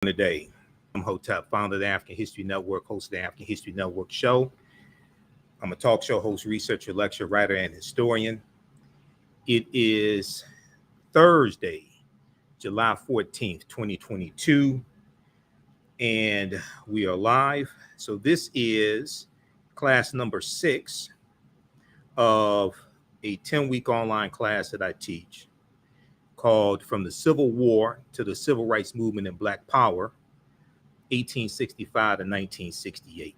Today. I'm Imhotep, founder of the African History Network, host of the African History Network show. I'm a talk show host, researcher, lecturer, writer, and historian. It is Thursday, July 14th, 2022, and we are live. So this is class number 6 of a 10-week online class that I teach called From the Civil War to the Civil Rights Movement and Black Power, 1865 to 1968.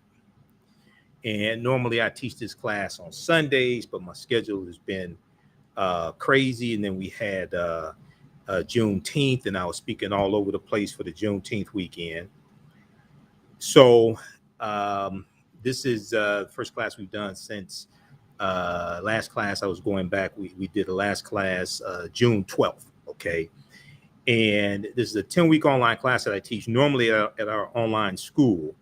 And normally I teach this class on Sundays, but my schedule has been crazy. And then we had Juneteenth, and I was speaking all over the place for the Juneteenth weekend. So this is the first class we've done since last class I was going back. We did the last class June 12th, okay? And this is a 10-week online class that I teach normally at our online school.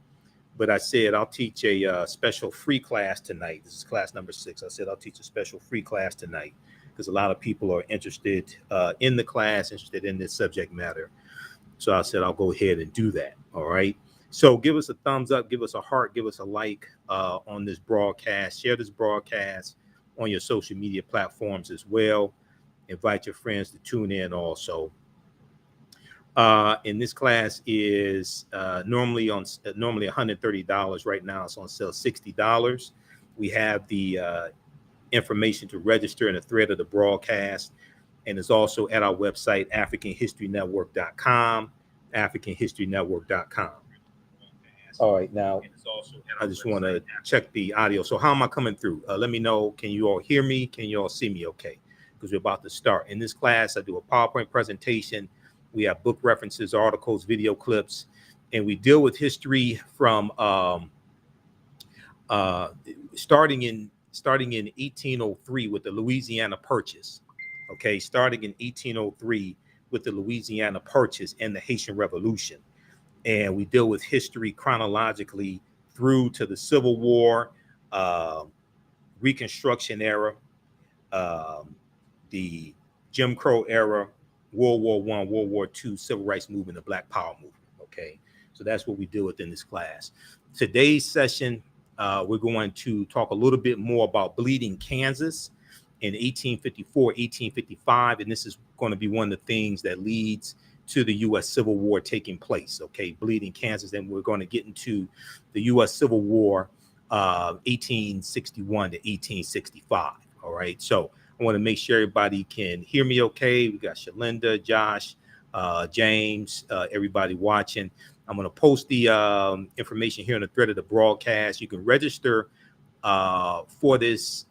But I said I'll teach a special free class tonight. This is class number 6. I said I'll teach a special free class tonight because a lot of people are interested in the class, interested in this subject matter. So I said I'll go ahead and do that. All right. So give us a thumbs up, give us a heart, give us a like on this broadcast. Share this broadcast on your social media platforms as well. Invite your friends to tune in also. And this class is normally $130. Right now it's on sale $60. We have the information to register in the thread of the broadcast, and it's also at our website, africanhistorynetwork.com, africanhistorynetwork.com. All right, now I just want to check the audio. So how am I coming through? Let me know. Can you all hear me? Can you all see me okay? Because we're about to start. In this class, I do a PowerPoint presentation. We have book references, articles, video clips, and we deal with history from starting in 1803 with the Louisiana Purchase. Okay, starting in 1803 with the Louisiana Purchase and the Haitian Revolution. And we deal with history chronologically through to the Civil War, Reconstruction Era, the Jim Crow era, World War I, World War II, Civil Rights Movement, the Black Power Movement. Okay, so that's what we deal with in this class. Today's session, we're going to talk a little bit more about Bleeding Kansas in 1854, 1855, and this is going to be one of the things that leads to the U.S. Civil War taking place. Okay, Bleeding Kansas, and we're going to get into the U.S. Civil War, 1861 to 1865. All right, so I want to make sure everybody can hear me okay. We got Shalinda, Josh, James, everybody watching. I'm going to post the information here in the thread of the broadcast. You can register for this.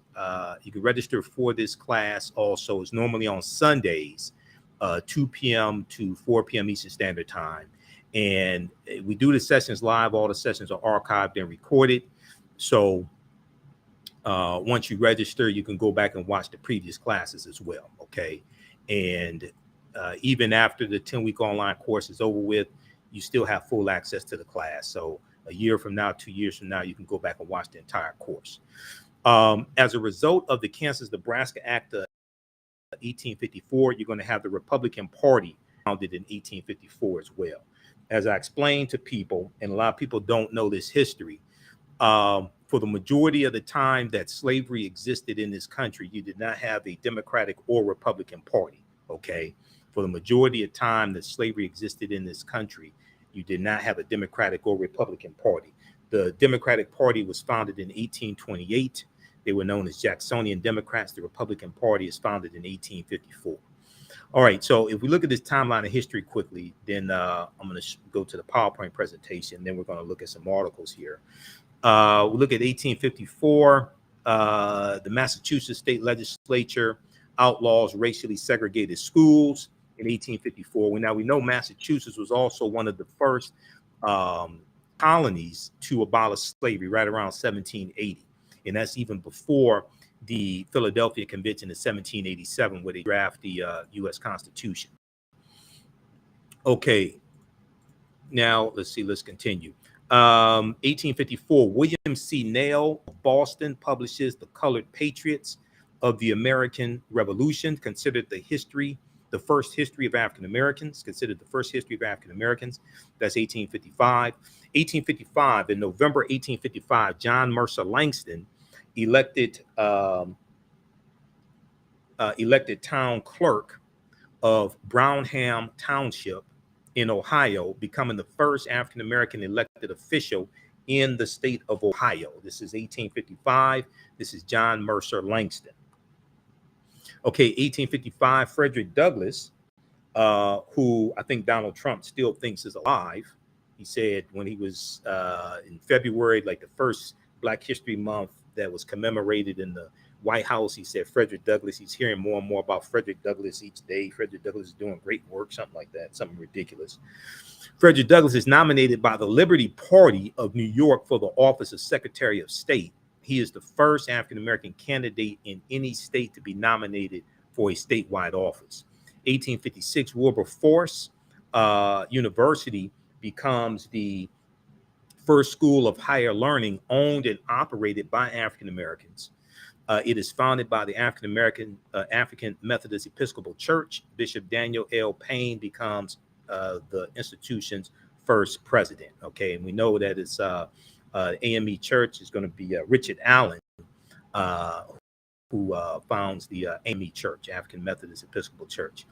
You can register for this class also. It's normally on Sundays, 2 p.m. to 4 p.m. Eastern Standard Time. And we do the sessions live. All the sessions are archived and recorded. So once you register, you can go back and watch the previous classes as well. Okay. And even after the 10-week online course is over with, you still have full access to the class. So a year from now, 2 years from now, you can go back and watch the entire course. As a result of the Kansas-Nebraska Act of 1854, you're going to have the Republican Party founded in 1854 as well. As I explained to people, and a lot of people don't know this history, for the majority of the time that slavery existed in this country, you did not have a Democratic or Republican Party, okay? For the majority of time that slavery existed in this country, you did not have a Democratic or Republican Party. The Democratic Party was founded in 1828. They were known as Jacksonian Democrats. The Republican Party is founded in 1854. All right, so if we look at this timeline of history quickly, then I'm going to go to the PowerPoint presentation. Then we're going to look at some articles here. We look at 1854. The Massachusetts state legislature outlaws racially segregated schools in 1854. Now we know Massachusetts was also one of the first colonies to abolish slavery right around 1780. And that's even before the Philadelphia Convention in 1787, where they draft the U.S. Constitution. Okay, now let's see, let's continue. 1854, William C. Nail of Boston publishes The Colored Patriots of the American Revolution, considered the history the first history of African Americans, considered the first history of African Americans. That's 1855. 1855, in November 1855, John Mercer Langston elected town clerk of Brownham Township in Ohio, becoming the first African American elected official in the state of Ohio. This is 1855. This is John Mercer Langston. Okay, 1855, Frederick Douglass, who I think Donald Trump still thinks is alive. He said when he was in February, like the first Black History Month that was commemorated in the White House, he said Frederick Douglass, he's hearing more and more about Frederick Douglass each day. Frederick Douglass is doing great work, something like that, something ridiculous. Frederick Douglass is nominated by the Liberty Party of New York for the office of Secretary of State. He is the first African-American candidate in any state to be nominated for a statewide office. 1856, Wilberforce University becomes the first school of higher learning owned and operated by African-Americans. It is founded by the African Methodist Episcopal Church. Bishop Daniel L. Payne becomes the institution's first president. Okay, and we know that it's AME Church is going to be Richard Allen, who founds the AME Church, African Methodist Episcopal Church.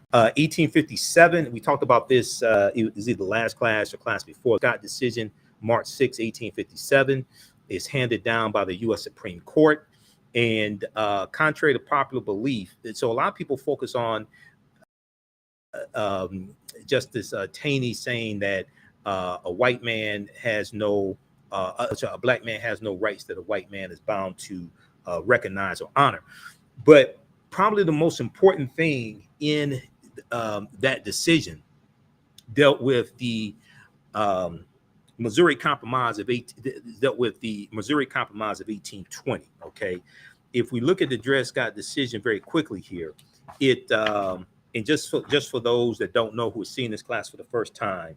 1857, we talked about this, it was either last class or class before. Scott decision, March 6, 1857, is handed down by the U.S. Supreme Court. And contrary to popular belief, so a lot of people focus on Justice Taney saying that a white man has no, a black man has no rights that a white man is bound to recognize or honor. But probably the most important thing in that decision dealt with the Missouri Compromise of 1820. Okay, if we look at the Dred Scott decision very quickly here, it and just for those that don't know who are seeing this class for the first time,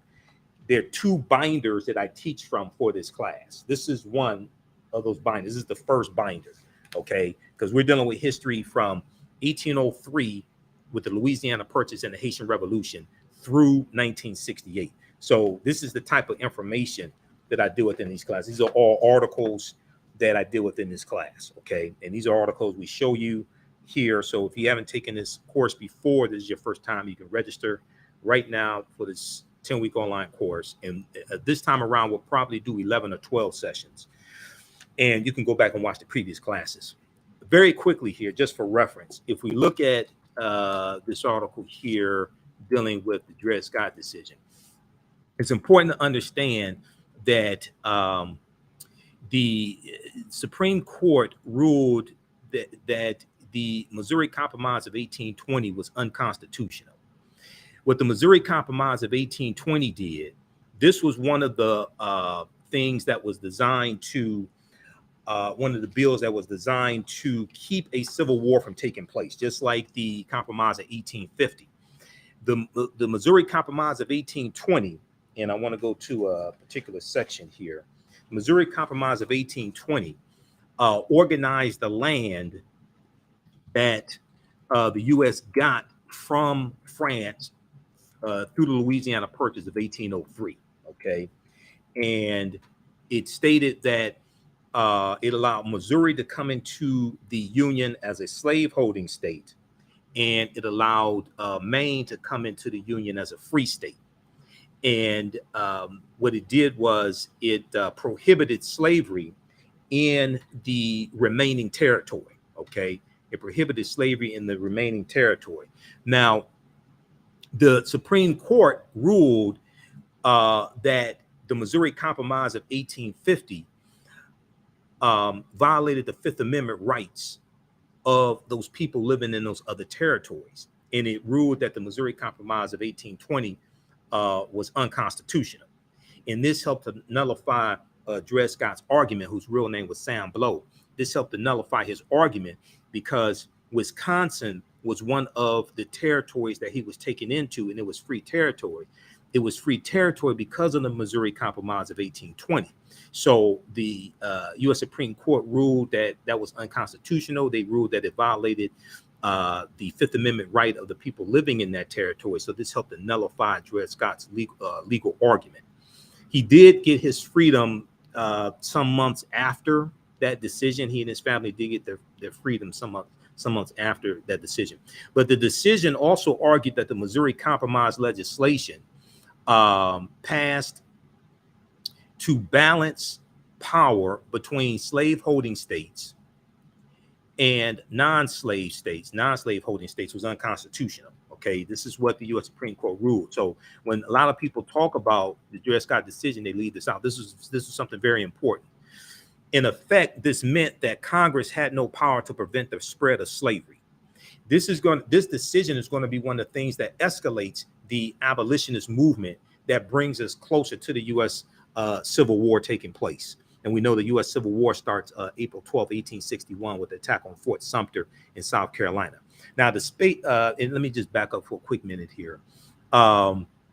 there are two binders that I teach from for this class. This is one of those binders. This is the first binder, okay? Because we're dealing with history from 1803 with the Louisiana Purchase and the Haitian Revolution through 1968. So this is the type of information that I deal with in these classes. These are all articles that I deal with in this class, okay? And these are articles we show you here. So if you haven't taken this course before, this is your first time, you can register right now for this 10-week online course. And this time around, we'll probably do 11 or 12 sessions. And you can go back and watch the previous classes. Very quickly here, just for reference, if we look at this article here dealing with the Dred Scott decision, it's important to understand that the Supreme Court ruled that the Missouri Compromise of 1820 was unconstitutional. What the Missouri Compromise of 1820 did, this was one of the things that was designed to, one of the bills that was designed to keep a civil war from taking place, just like the Compromise of 1850. The Missouri Compromise of 1820, and I want to go to a particular section here. Missouri Compromise of 1820 organized the land that the U.S. got from France through the Louisiana Purchase of 1803, okay? And it stated that it allowed Missouri to come into the Union as a slaveholding state, and it allowed Maine to come into the Union as a free state. And what it did was it prohibited slavery in the remaining territory, okay? It prohibited slavery in the remaining territory. Now, the Supreme Court ruled that the Missouri Compromise of 1850 violated the Fifth Amendment rights of those people living in those other territories. And it ruled that the Missouri Compromise of 1820 was unconstitutional. And this helped to nullify Dred Scott's argument, whose real name was Sam Blow. This helped to nullify his argument because Wisconsin was one of the territories that he was taken into, and it was free territory. It was free territory because of the Missouri Compromise of 1820. So the U.S. Supreme Court ruled that that was unconstitutional. They ruled that it violated the Fifth Amendment right of the people living in that territory. So this helped to nullify Dred Scott's legal argument. He did get his freedom some months after that decision. He and his family did get their freedom some months after that decision. But the decision also argued that the Missouri Compromise legislation passed to balance power between slave-holding states and non-slave states. Non-slave holding states was unconstitutional. Okay, this is what the U.S. Supreme Court ruled. So when a lot of people talk about the Dred Scott decision, they leave this out. This is something very important. In effect, this meant that Congress had no power to prevent the spread of slavery. This decision is going to be one of the things that escalates the abolitionist movement that brings us closer to the U.S. Civil War taking place. And we know the U.S. Civil War starts April 12, 1861 with the attack on Fort Sumter in South Carolina. Now, and let me just back up for a quick minute here.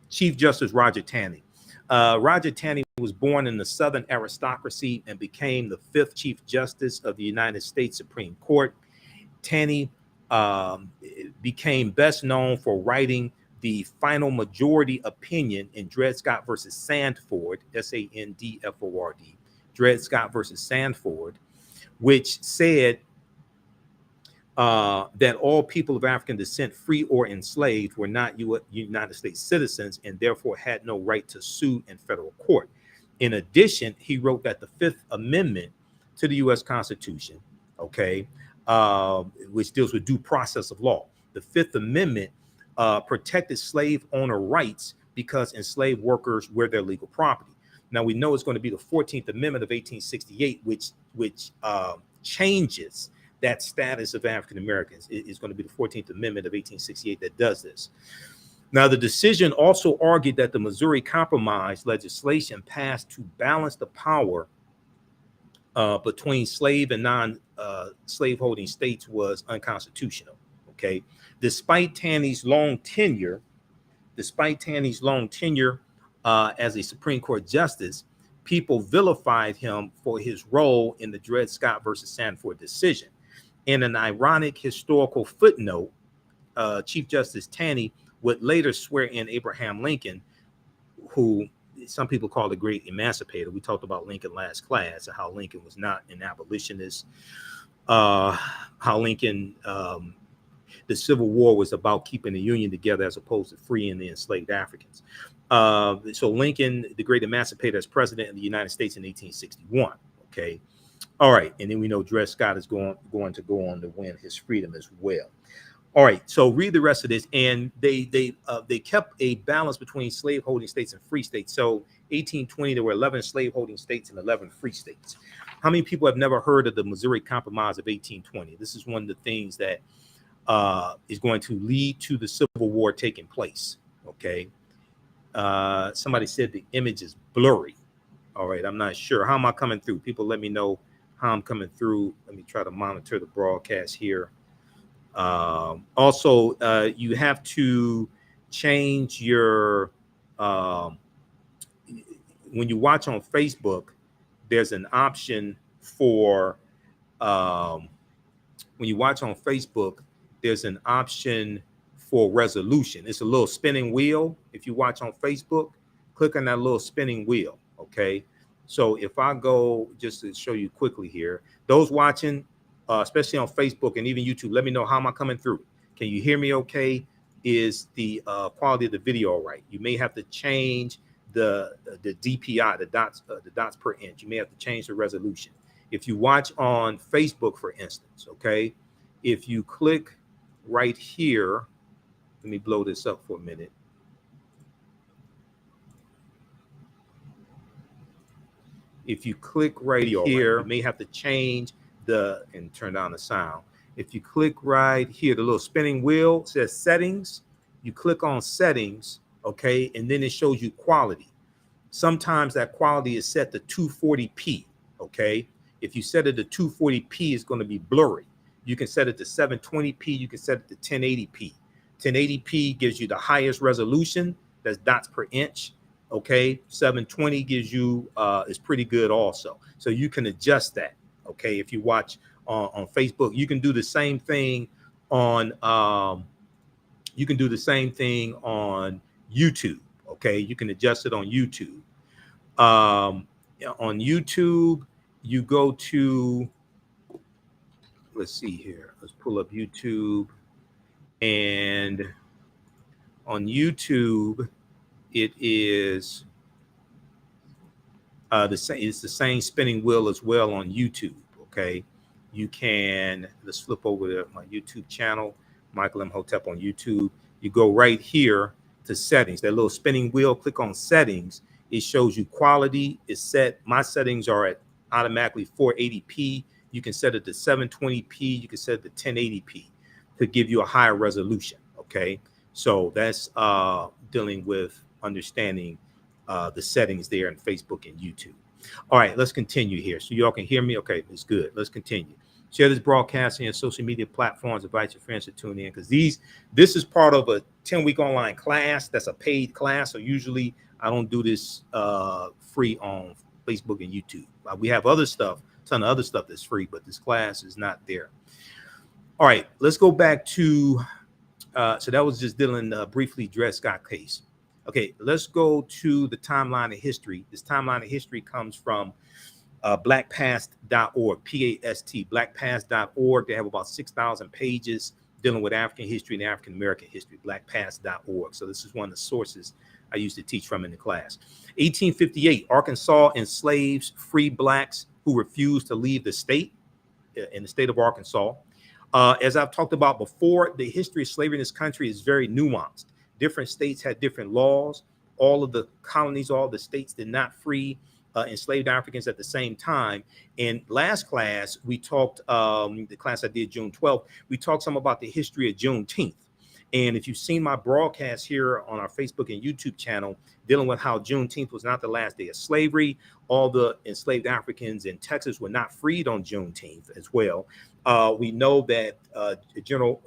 Chief Justice Roger Taney. Roger Taney was born in the Southern aristocracy and became the 5th Chief Justice of the United States Supreme Court. Taney became best known for writing the final majority opinion in Dred Scott versus Sandford, Sandford, Dred Scott versus Sandford, which said that all people of African descent, free or enslaved, were not United States citizens and therefore had no right to sue in federal court. In addition, he wrote that the Fifth Amendment to the U.S. Constitution, okay, which deals with due process of law, the Fifth Amendment protected slave owner rights because enslaved workers were their legal property. Now we know it's going to be the 14th Amendment of 1868, which changes that status of African Americans. It's going to be the 14th Amendment of 1868 that does this. Now the decision also argued that the Missouri Compromise legislation passed to balance the power between slave and non-slave holding states was unconstitutional. Okay, despite Taney's long tenure as a Supreme Court justice, people vilified him for his role in the Dred Scott versus Sandford decision. In an ironic historical footnote, Chief Justice Taney would later swear in Abraham Lincoln, who some people call the great emancipator. We talked about Lincoln last class and how Lincoln was not an abolitionist, how Lincoln, the Civil War was about keeping the Union together as opposed to freeing the enslaved Africans. So Lincoln, the great emancipator, as president of the United States in 1861. Okay. All right. And then we know Dred Scott is going to go on to win his freedom as well. All right. So read the rest of this. And they kept a balance between slaveholding states and free states. So 1820, there were 11 slaveholding states and 11 free states. How many people have never heard of the Missouri Compromise of 1820? This is one of the things that is going to lead to the Civil War taking place. Okay. Somebody said the image is blurry. All right. I'm not sure. How am I coming through? People let me know how I'm coming through. Let me try to monitor the broadcast here. Also, you have to change your, when you watch on Facebook, there's an option for, when you watch on Facebook, there's an option for resolution. It's a little spinning wheel. If you watch on Facebook, click on that little spinning wheel. Okay. So if I go, just to show you quickly here, those watching, especially on Facebook and even YouTube, let me know how am I coming through. Can you hear me okay? Is the quality of the video all right? You may have to change the DPI, the dots per inch. You may have to change the resolution. If you watch on Facebook, for instance, okay, if you click right here, let me blow this up for a minute. If you click right here, you may have to change and turn down the sound. If you click right here, the little spinning wheel says settings, you click on settings, okay, and then it shows you quality. Sometimes that quality is set to 240p, okay? If you set it to 240p, it's going to be blurry. You can set it to 720p, you can set it to 1080p. 1080p gives you the highest resolution, that's dots per inch. Okay, 720 gives you is pretty good also. So you can adjust that. Okay, if you watch on Facebook, you can do the same thing on you can do the same thing on YouTube. Okay, you can adjust it on YouTube. On YouTube, you go to, let's see here. Let's pull up YouTube, and on YouTube, it is the same. It's the same spinning wheel as well on YouTube. Okay, you can, let's flip over to my YouTube channel, Michael Imhotep on YouTube. You go right here to settings. That little spinning wheel. Click on settings. It shows you quality is set. My settings are at automatically 480p. You can set it to 720p. You can set it to 1080p to give you a higher resolution. Okay, so that's dealing with understanding the settings there in Facebook and YouTube. All right, let's continue here. So y'all can hear me? Okay, it's good. Let's continue. Share this broadcast on your social media platforms. Invite your friends to tune in, because this is part of a 10-week online class. That's a paid class. So usually I don't do this free on Facebook and YouTube. We have other stuff, ton of other stuff that's free, but this class is not there. All right, let's go back to, so that was just dealing briefly Dred Scott case. Okay, let's go to the timeline of history. This timeline of history comes from blackpast.org, P-A-S-T, blackpast.org. They have about 6,000 pages dealing with African history and African American history, blackpast.org. So this is one of the sources I used to teach from in the class. 1858, Arkansas enslaves free blacks who refused to leave the state, in the state of Arkansas. As I've talked about before, the history of slavery in this country is very nuanced. Different states had different laws. All of the colonies, all the states did not free enslaved Africans at the same time. In last class, we talked, the class I did June 12th, we talked some about the history of Juneteenth. And if you've seen my broadcast here on our Facebook and YouTube channel, dealing with how Juneteenth was not the last day of slavery, all the enslaved Africans in Texas were not freed on Juneteenth as well. We know that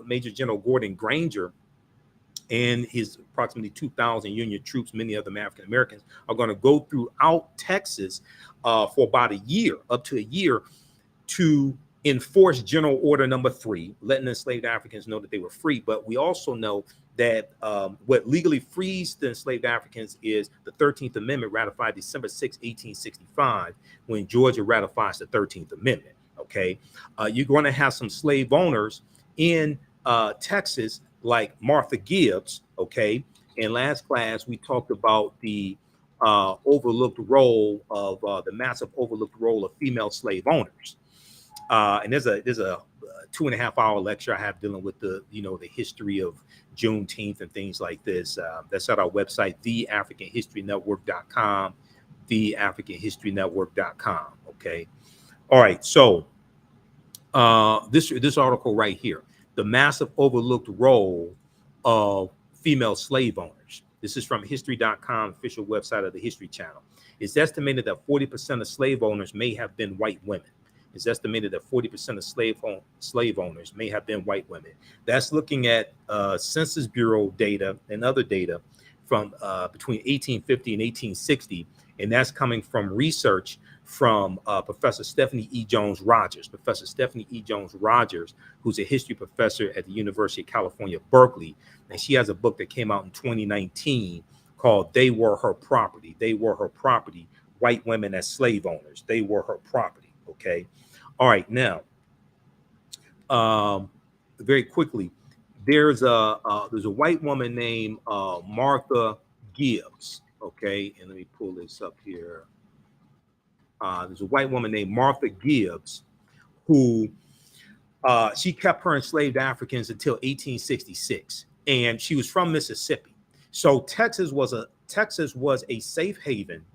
Major General Gordon Granger and his approximately 2,000 Union troops, many of them African Americans, are going to go throughout Texas for about a year, up to a year, to enforce General Order Number 3, letting enslaved Africans know that they were free. But we also know that what legally frees the enslaved Africans is the 13th Amendment, ratified December 6, 1865, when Georgia ratifies the 13th Amendment. Okay, you're going to have some slave owners in Texas, like Martha Gibbs. Okay, in last class we talked about the overlooked role of the massive overlooked role of female slave owners. And there's a 2.5-hour lecture I have dealing with the history of Juneteenth and things like this. That's at our website, theafricanhistorynetwork.com, theafricanhistorynetwork.com. Okay, all right. So this article right here, the massive overlooked role of female slave owners. This is from history.com, official website of the History Channel. It's estimated that 40% of slave owners may have been white women. It's estimated that 40% of slave owners may have been white women. That's looking at Census Bureau data and other data from between 1850 and 1860. And that's coming from research from Professor Stephanie E. Jones Rogers. Professor Stephanie E. Jones Rogers, who's a history professor at the University of California, Berkeley. And she has a book that came out in 2019 called They Were Her Property. They Were Her Property. White Women as Slave Owners. They Were Her Property. Okay. All right. Now, very quickly, there's a white woman named Martha Gibbs. Okay. And let me pull this up here. There's a white woman named Martha Gibbs who she kept her enslaved Africans until 1866, and she was from Mississippi. So Texas was a safe haven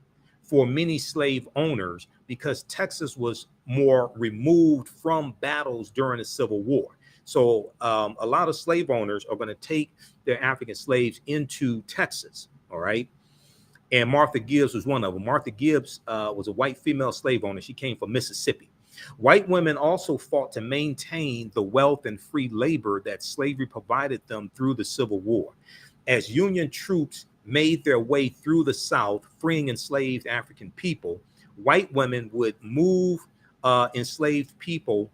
for many slave owners because Texas was more removed from battles during the Civil War. So a lot of slave owners are going to take their African slaves into Texas. All right. And Martha Gibbs was one of them. Martha Gibbs was a white female slave owner. She came from Mississippi. White women also fought to maintain the wealth and free labor that slavery provided them through the Civil War. As Union troops made their way through the South, freeing enslaved African people, white women would move enslaved people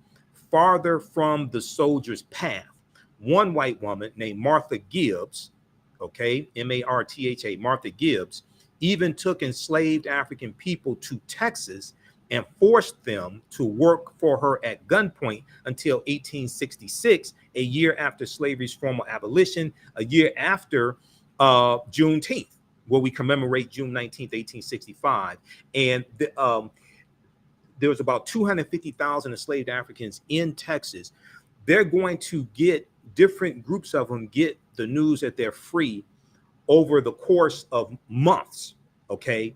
farther from the soldiers' path. one white woman named Martha Gibbs, okay, Martha, Martha Gibbs, even took enslaved African people to Texas and forced them to work for her at gunpoint until 1866, a year after slavery's formal abolition, a year after Juneteenth, where we commemorate June 19th, 1865. And there was about 250,000 enslaved Africans in Texas. They're going to get, different groups of them get the news that they're free over the course of months, okay?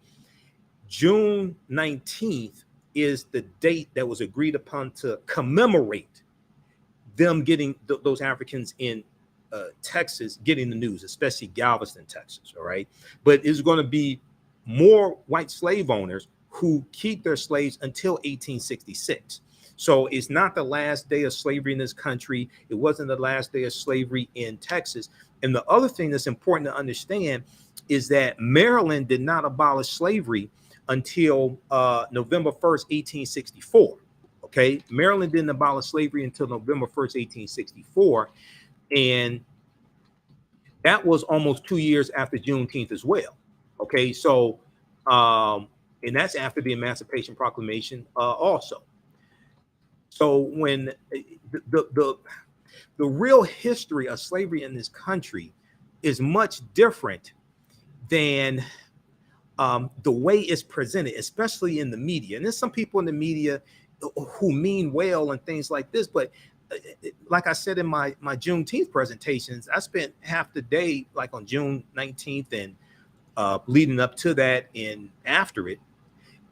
June 19th is the date that was agreed upon to commemorate them getting those Africans in Texas getting the news, especially Galveston, Texas, all right? But it's going to be more white slave owners who keep their slaves until 1866. So it's not the last day of slavery in this country. It wasn't the last day of slavery in Texas. And the other thing that's important to understand is that Maryland did not abolish slavery until November 1st, 1864. Okay, Maryland didn't abolish slavery until November 1st, 1864. And that was almost 2 years after Juneteenth as well. Okay, so, and that's after the Emancipation Proclamation also. So when the real history of slavery in this country is much different than the way it's presented, especially in the media. And there's some people in the media who mean well and things like this, but like I said in my Juneteenth presentations, I spent half the day, like on June 19th and leading up to that and after it,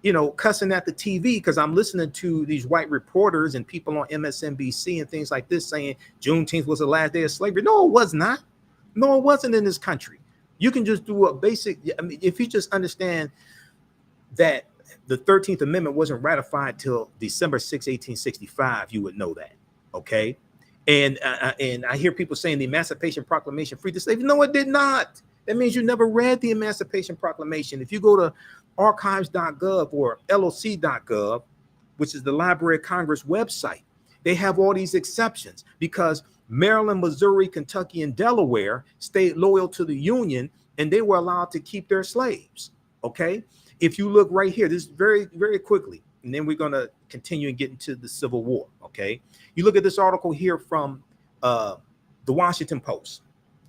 you know, cussing at the TV because I'm listening to these white reporters and people on MSNBC and things like this saying Juneteenth was the last day of slavery. No, it was not. No, it wasn't in this country. You can just do a basic, I mean, if you just understand that the 13th Amendment wasn't ratified till December 6, 1865, you would know that, okay? And I hear people saying the Emancipation Proclamation freed the slaves. No, it did not. That means you never read the Emancipation Proclamation. If you go to archives.gov or loc.gov, which is the Library of Congress website, they have all these exceptions because Maryland, Missouri, Kentucky, and Delaware stayed loyal to the Union and they were allowed to keep their slaves, okay? If you look right here, this is very, very quickly, and then we're going to continue and get into the Civil War, okay? You look at this article here from the Washington Post.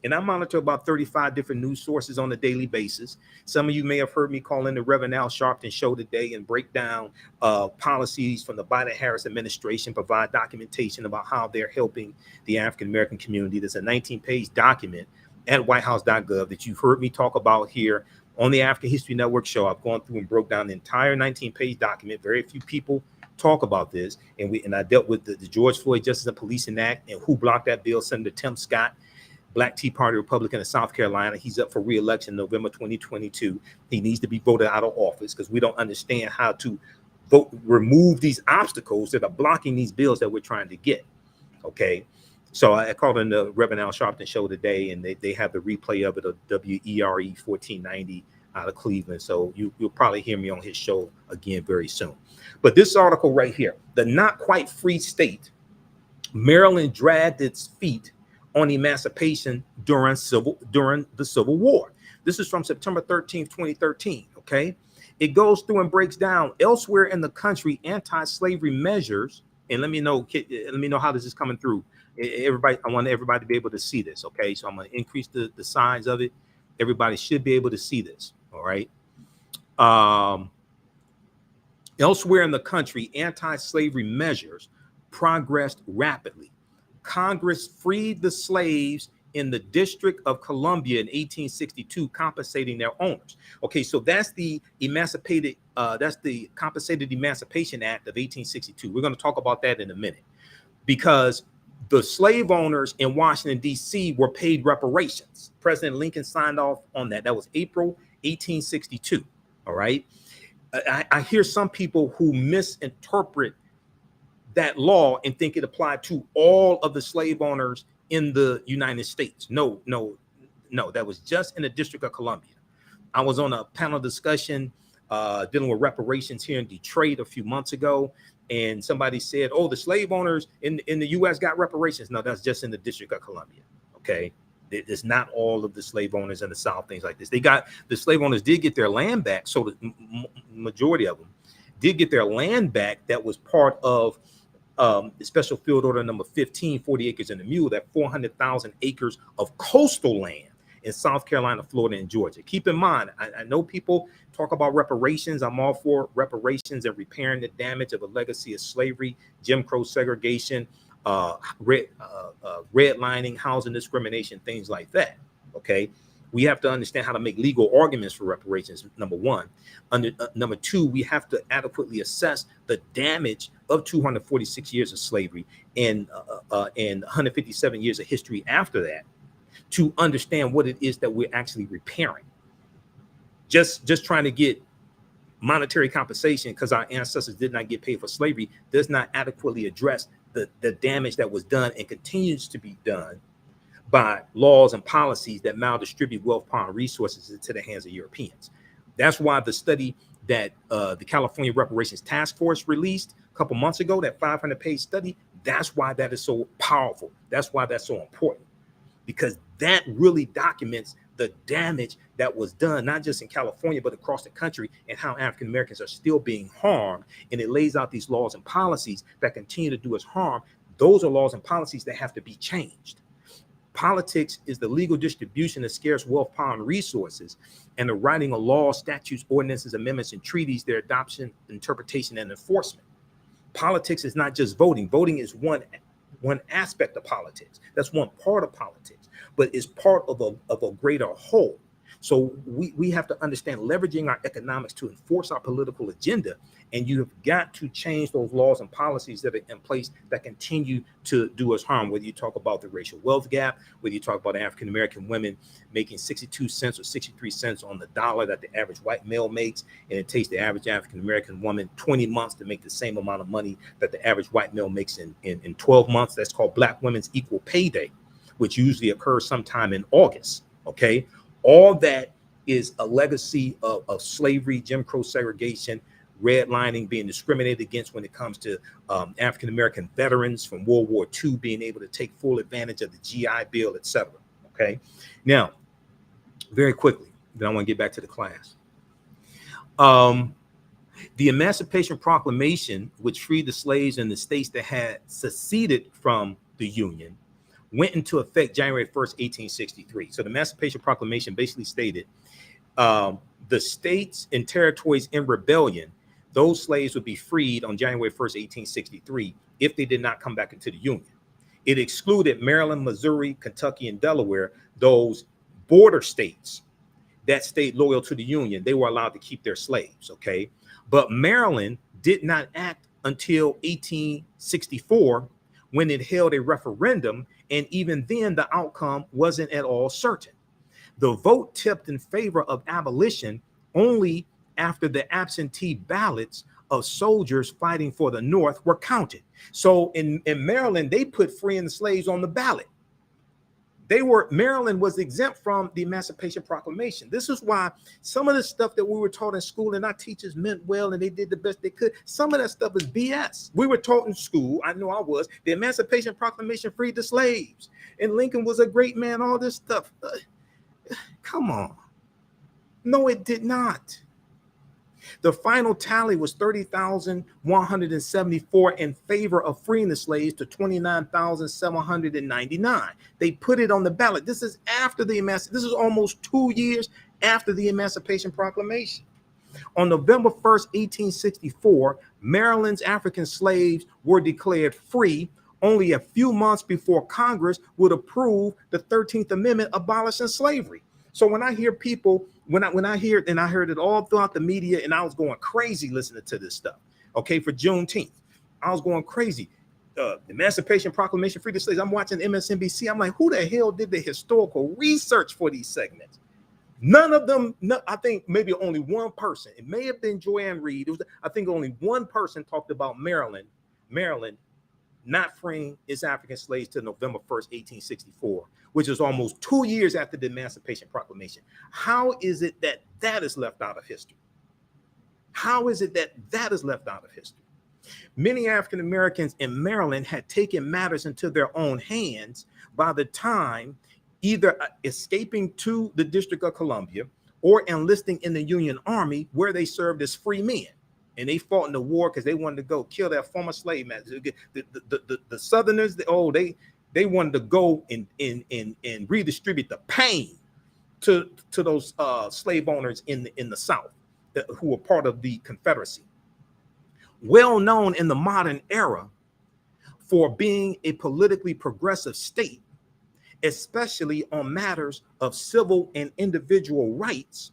And I monitor about 35 different news sources on a daily basis. Some of you may have heard me call in the Reverend Al Sharpton show today and break down policies from the Biden-Harris administration, provide documentation about how they're helping the African-American community. There's a 19-page document at whitehouse.gov that you've heard me talk about here on the African History Network show. I've gone through and broke down the entire 19-page document. Very few people talk about this. And I dealt with the George Floyd Justice and Policing Act and who blocked that bill, Senator Tim Scott, Black Tea Party Republican of South Carolina. He's up for re-election November 2022. He needs to be voted out of office because we don't understand how to remove these obstacles that are blocking these bills that we're trying to get. Okay. So I called in the Reverend Al Sharpton show today, and they have the replay of it of WERE 1490 out of Cleveland. So you'll probably hear me on his show again very soon. But this article right here, the not quite free state, Maryland dragged its feet on emancipation during the Civil War. This is from September 13th, 2013, okay? It goes through and breaks down elsewhere in the country anti-slavery measures, and let me know how this is coming through. Everybody, I want everybody to be able to see this, okay? So I'm going to increase the size of it. Everybody should be able to see this, all right? Elsewhere in the country, anti-slavery measures progressed rapidly. Congress freed the slaves in the District of Columbia in 1862, compensating their owners. Okay, so that's the Compensated Emancipation Act of 1862. We're going to talk about that in a minute because the slave owners in Washington, D.C. were paid reparations. President Lincoln signed off on that. That was April 1862. All right. I hear some people who misinterpret that law and think it applied to all of the slave owners in the United States. No, that was just in the District of Columbia. I was on a panel discussion dealing with reparations here in Detroit a few months ago, and somebody said, oh, the slave owners in the U.S. got reparations. No, that's just in the District of Columbia. Okay. It's not all of the slave owners in the South, things like this. The slave owners did get their land back. So the majority of them did get their land back. That was part of the Special Field Order number 15, 40 acres in the Mule, that 400,000 acres of coastal land in South Carolina, Florida, and Georgia. Keep in mind, I know people talk about reparations. I'm all for reparations and repairing the damage of a legacy of slavery, Jim Crow segregation, redlining, housing discrimination, things like that. Okay. We have to understand how to make legal arguments for reparations, number one. Number two, we have to adequately assess the damage of 246 years of slavery and 157 years of history after that, to understand what it is that we're actually repairing. Just trying to get monetary compensation because our ancestors did not get paid for slavery does not adequately address the damage that was done and continues to be done by laws and policies that maldistribute wealth, power, and resources into the hands of Europeans. That's why the study that the California Reparations Task Force released a couple months ago, that 500-page study, that's why that is so powerful. That's why that's so important, because that really documents the damage that was done, not just in California, but across the country, and how African Americans are still being harmed. And it lays out these laws and policies that continue to do us harm. Those are laws and policies that have to be changed. Politics is the legal distribution of scarce wealth, power, and resources, and the writing of laws, statutes, ordinances, amendments, and treaties, their adoption, interpretation, and enforcement. Politics is not just voting. Voting is one aspect of politics. That's one part of politics, but it's part of a greater whole. So we have to understand leveraging our economics to enforce our political agenda. And you have got to change those laws and policies that are in place that continue to do us harm. Whether you talk about the racial wealth gap, whether you talk about African-American women making 62 cents or 63 cents on the dollar that the average white male makes, and it takes the average African-American woman 20 months to make the same amount of money that the average white male makes in 12 months. That's called Black Women's Equal Pay Day, which usually occurs sometime in August. Okay. All that is a legacy of slavery, Jim Crow segregation, redlining, being discriminated against when it comes to African-American veterans from World War II being able to take full advantage of the GI Bill, etc. Okay. Now, very quickly, then I want to get back to the class. The Emancipation Proclamation, which freed the slaves in the states that had seceded from the Union, went into effect January 1st, 1863. So the Emancipation Proclamation basically stated the states and territories in rebellion, those slaves would be freed on January 1st, 1863, if they did not come back into the Union. It excluded Maryland, Missouri, Kentucky, and Delaware, those border states that stayed loyal to the Union. They were allowed to keep their slaves, okay? But Maryland did not act until 1864, when it held a referendum, and even then the outcome wasn't at all certain. The vote tipped in favor of abolition only after the absentee ballots of soldiers fighting for the North were counted. So in Maryland, they put freeing the slaves on the ballot. Maryland was exempt from the Emancipation Proclamation. This is why some of the stuff that we were taught in school, and our teachers meant well and they did the best they could, some of that stuff is BS. We were taught in school, I know I was, the Emancipation Proclamation freed the slaves, and Lincoln was a great man, all this stuff. Come on. No, it did not. The final tally was 30,174 in favor of freeing the slaves to 29,799. They put it on the ballot. This is after the this is almost 2 years after the Emancipation Proclamation. On November 1st, 1864, Maryland's African slaves were declared free only a few months before Congress would approve the 13th Amendment abolishing slavery. So when I hear people, when I hear it, and I heard it all throughout the media, and I was going crazy listening to this stuff. Okay, for Juneteenth, I was going crazy. The Emancipation Proclamation, free the slaves. I'm watching MSNBC. I'm like, who the hell did the historical research for these segments? None of them. No, I think maybe only one person. It may have been Joanne Reed. It was, I think only one person talked about Maryland not freeing its African slaves till November 1st, 1864, which is almost 2 years after the Emancipation Proclamation. How is it that that is left out of history? How is it that that is left out of history? Many African Americans in Maryland had taken matters into their own hands by the time either escaping to the District of Columbia or enlisting in the Union Army, where they served as free men. And they fought in the war because they wanted to go kill their former slave masters. The Southerners, they wanted to go and redistribute the pain to those slave owners in the South who were part of the Confederacy. Well known in the modern era for being a politically progressive state, especially on matters of civil and individual rights,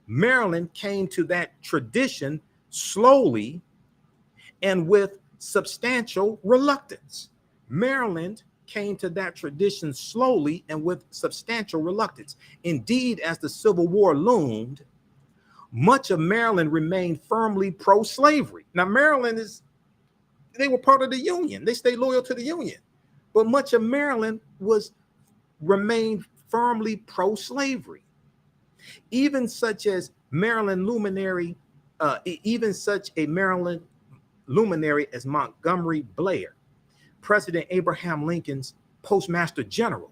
Maryland came to that tradition slowly and with substantial reluctance. Maryland came to that tradition slowly and with substantial reluctance. Indeed, as the Civil War loomed, much of Maryland remained firmly pro-slavery. Now, they were part of the Union. They stayed loyal to the Union. But much of Maryland remained firmly pro-slavery. Even such a Maryland luminary as Montgomery Blair, President Abraham Lincoln's Postmaster General,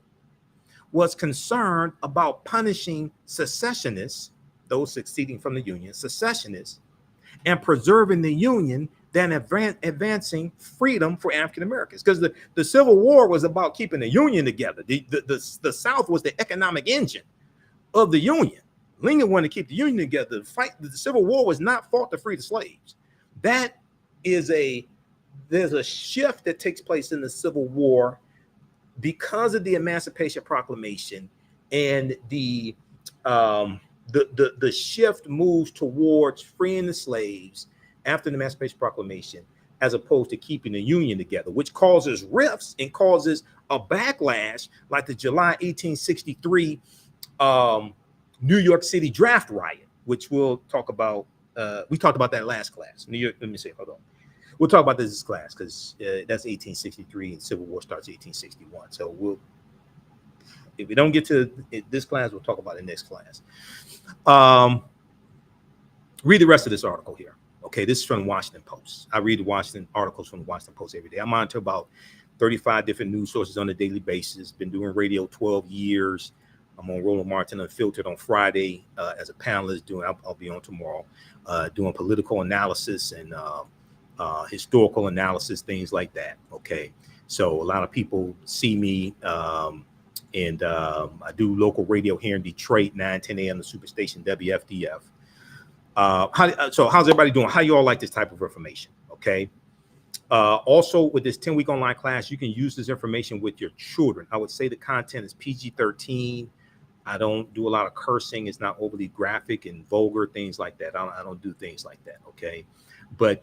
was concerned about punishing secessionists, those seceding from the Union, secessionists, and preserving the Union than advancing freedom for African Americans. Because the Civil War was about keeping the Union together. The South was the economic engine of the Union. Lincoln wanted to keep the Union together. The Civil War was not fought to free the slaves. There's a shift that takes place in the Civil War because of the Emancipation Proclamation, and the shift moves towards freeing the slaves after the Emancipation Proclamation, as opposed to keeping the Union together, which causes rifts and causes a backlash, like the July 1863 New York City draft riot, which we'll talk about. We talked about that last class. New York. Let me see. Hold on. We'll talk about this class because that's 1863 and Civil War starts 1861. So if we don't get to this class, we'll talk about the next class. Read the rest of this article here. Okay, this is from the Washington Post. I read the Washington articles from the Washington Post every day. I monitor about 35 different news sources on a daily basis. Been doing radio 12 years. I'm on Roland Martin Unfiltered on Friday as a panelist. I'll be on tomorrow doing political analysis and historical analysis, things like that. Okay, so a lot of people see me, and I do local radio here in Detroit, 9-10 a.m. the Superstation WFDF. So how's everybody doing? How you all like this type of information? Okay. Also, with this 10-week online class, you can use this information with your children. I would say the content is PG-13. I don't do a lot of cursing. It's not overly graphic and vulgar, things like that. I don't do things like that. Okay. But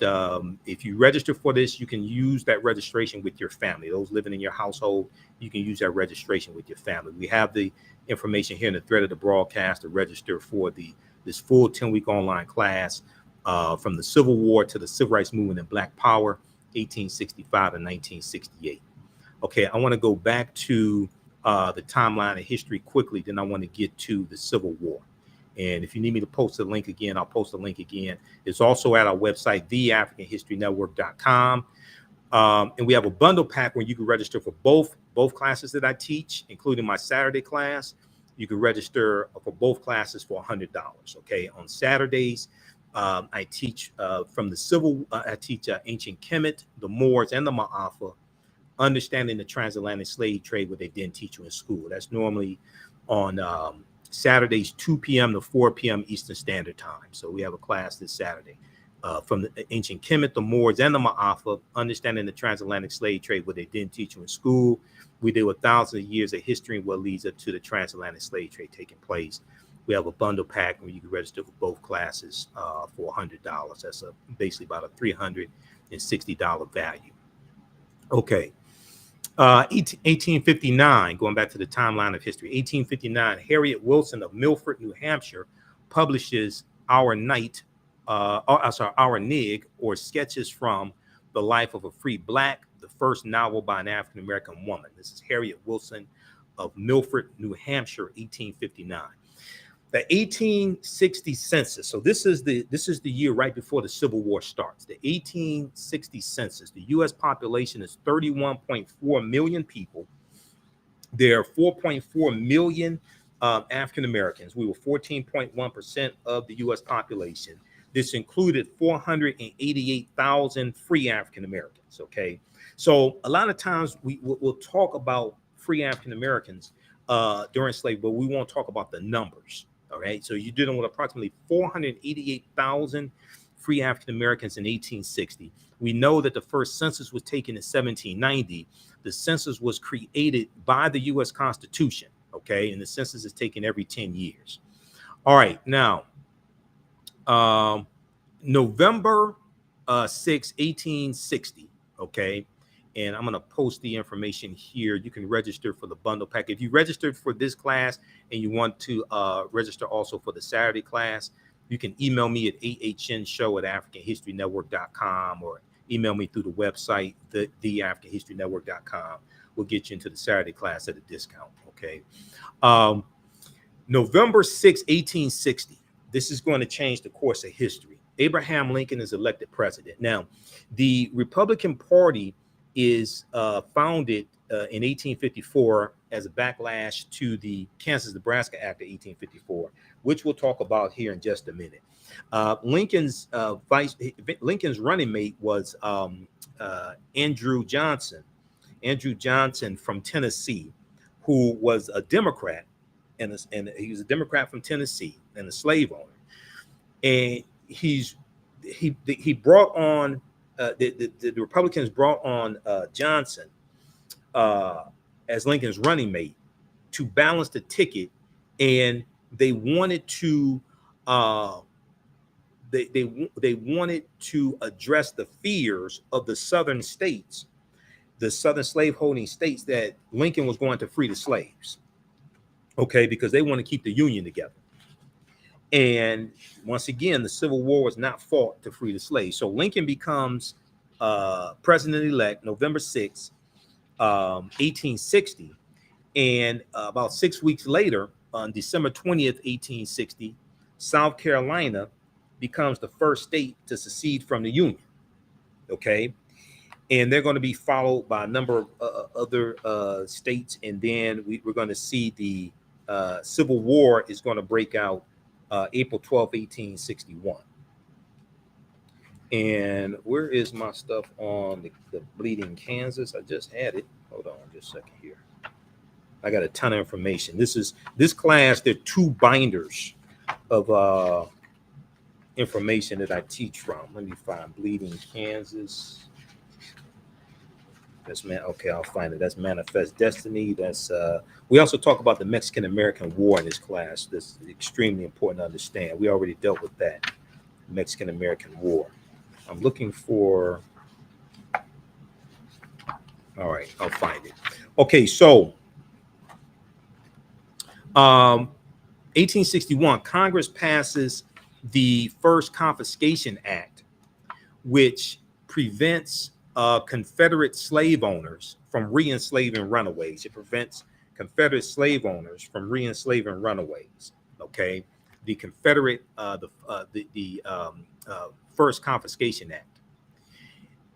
if you register for this, you can use that registration with your family. Those living in your household, you can use that registration with your family. We have the information here in the thread of the broadcast to register for this full 10-week online class from the Civil War to the Civil Rights Movement and Black Power, 1865 and 1968. Okay, I want to go back to the timeline of history quickly, then I want to get to the Civil War. And if you need me to post the link again, I'll post the link again. It's also at our website, theafricanhistorynetwork.com. And we have a bundle pack where you can register for both classes that I teach, including my Saturday class. You can register for both classes for $100. Okay, on Saturdays, I teach I teach ancient Kemet, the Moors, and the Ma'afa, understanding the transatlantic slave trade, what they didn't teach you in school. That's normally on Saturdays, 2 p.m. to 4 p.m. Eastern Standard Time. So we have a class this Saturday from the ancient Kemet, the Moors, and the Ma'afa, understanding the transatlantic slave trade, what they didn't teach you in school. We deal with thousands of years of history and what leads up to the transatlantic slave trade taking place. We have a bundle pack where you can register for both classes for $100. That's basically about a $360 value. Okay. 1859, going back to the timeline of history, 1859, Harriet Wilson of Milford, New Hampshire, publishes Our Nig, or Sketches from the Life of a Free Black, the first novel by an African-American woman. This is Harriet Wilson of Milford, New Hampshire, 1859. The 1860 census. So this is the year right before the Civil War starts. The 1860 census. The U.S. population is 31.4 million people. There are 4.4 million African Americans. We were 14.1% of the U.S. population. This included 488,000 free African Americans. Okay, so a lot of times we'll talk about free African Americans during slavery, but we won't talk about the numbers. All right, so you're dealing with approximately 488,000 free African Americans in 1860. We know that the first census was taken in 1790. The census was created by the U.S. Constitution, okay? And the census is taken every 10 years. All right, now, November 6, 1860, okay? And I'm going to post the information here. You can register for the bundle pack. If you registered for this class and you want to register also for the Saturday class, you can email me at ahnshow@africanhistorynetwork.com or email me through the website, theafricanhistorynetwork.com. We'll get you into the Saturday class at a discount, okay? November 6, 1860. This is going to change the course of history. Abraham Lincoln is elected president. Now, the Republican Party is founded in 1854 as a backlash to the Kansas-Nebraska Act of 1854, which we'll talk about here in just a minute. Lincoln's running mate was Andrew Johnson from Tennessee, who was a Democrat, and he was a Democrat from Tennessee and a slave owner. And he brought on the Republicans brought on Johnson as Lincoln's running mate to balance the ticket, and they wanted to they wanted to address the fears of the southern states, the southern slaveholding states, that Lincoln was going to free the slaves, okay, because they want to keep the Union together. And once again, the Civil War was not fought to free the slaves. So Lincoln becomes president-elect November 6, 1860. And about 6 weeks later, on December 20th, 1860, South Carolina becomes the first state to secede from the Union. Okay. And they're going to be followed by a number of other states. And then we're going to see the Civil War is going to break out April 12, 1861. And where is my stuff on the Bleeding Kansas? I just had it. Hold on just a second here. I got a ton of information. This class, there are 2 binders of information that I teach from. Let me find Bleeding Kansas. Okay, I'll find it. That's Manifest Destiny. That's we also talk about the Mexican-American War in this class. This is extremely important to understand. We already dealt with that, Mexican-American War. I'm looking for, all right, I'll find it. Okay, so 1861, Congress passes the first Confiscation Act, which prevents Confederate slave owners from re-enslaving runaways. It prevents Confederate slave owners from re-enslaving runaways. Okay, the Confederate, first Confiscation Act.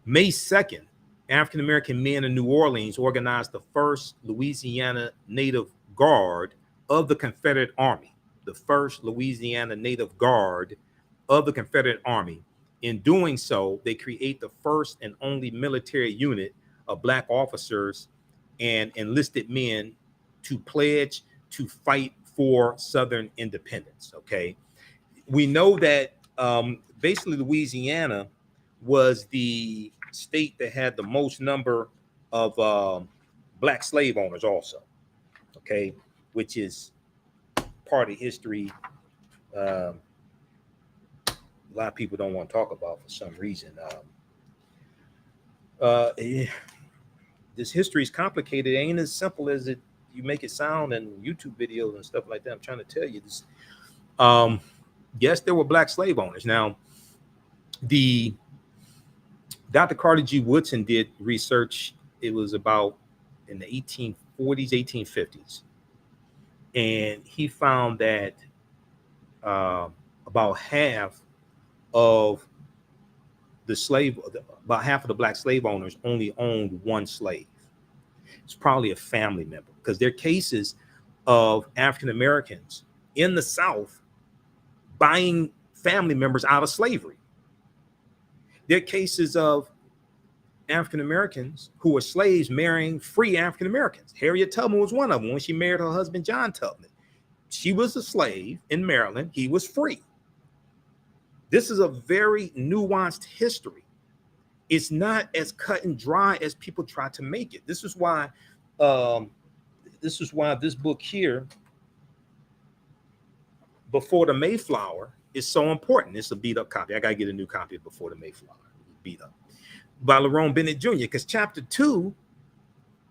May 2nd, African American men in New Orleans organized the first Louisiana Native Guard of the Confederate Army. The first Louisiana Native Guard of the Confederate Army. In doing so, they create the first and only military unit of Black officers and enlisted men to pledge to fight for Southern independence. Okay, we know that basically Louisiana was the state that had the most number of Black slave owners also. Okay, which is part of history. A lot of people don't want to talk about for some reason. This history is complicated. It ain't as simple as you make it sound in YouTube videos and stuff like that. I'm trying to tell you this. Yes, there were Black slave owners. Now, Dr. Carter G. Woodson did research. It was about in the 1840s, 1850s. And he found that about half of the slave, about half of the black slave owners only owned one slave. It's probably a family member, because there are cases of African Americans in the South buying family members out of slavery. There are cases of African Americans who were slaves marrying free African Americans. Harriet Tubman was one of them when she married her husband, John Tubman. She was a slave in Maryland. He was free. This is a very nuanced history. It's not as cut and dry as people try to make it. This is why this book here, Before the Mayflower, is so important. It's a beat up copy. I got to get a new copy of Before the Mayflower, beat up, by Lerone Bennett Jr., because chapter 2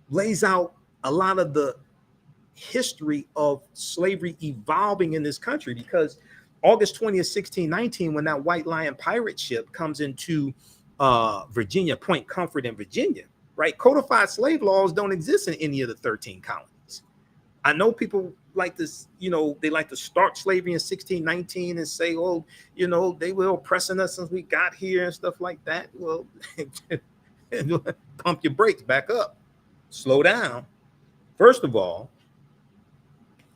lays out a lot of the history of slavery evolving in this country. Because August 20th, 1619, when that White Lion pirate ship comes into Virginia, Point Comfort in Virginia, right? Codified slave laws don't exist in any of the 13 colonies. I know people like this, they like to start slavery in 1619 and say, oh, they were oppressing us since we got here and stuff like that. Well, pump your brakes, back up, slow down. First of all,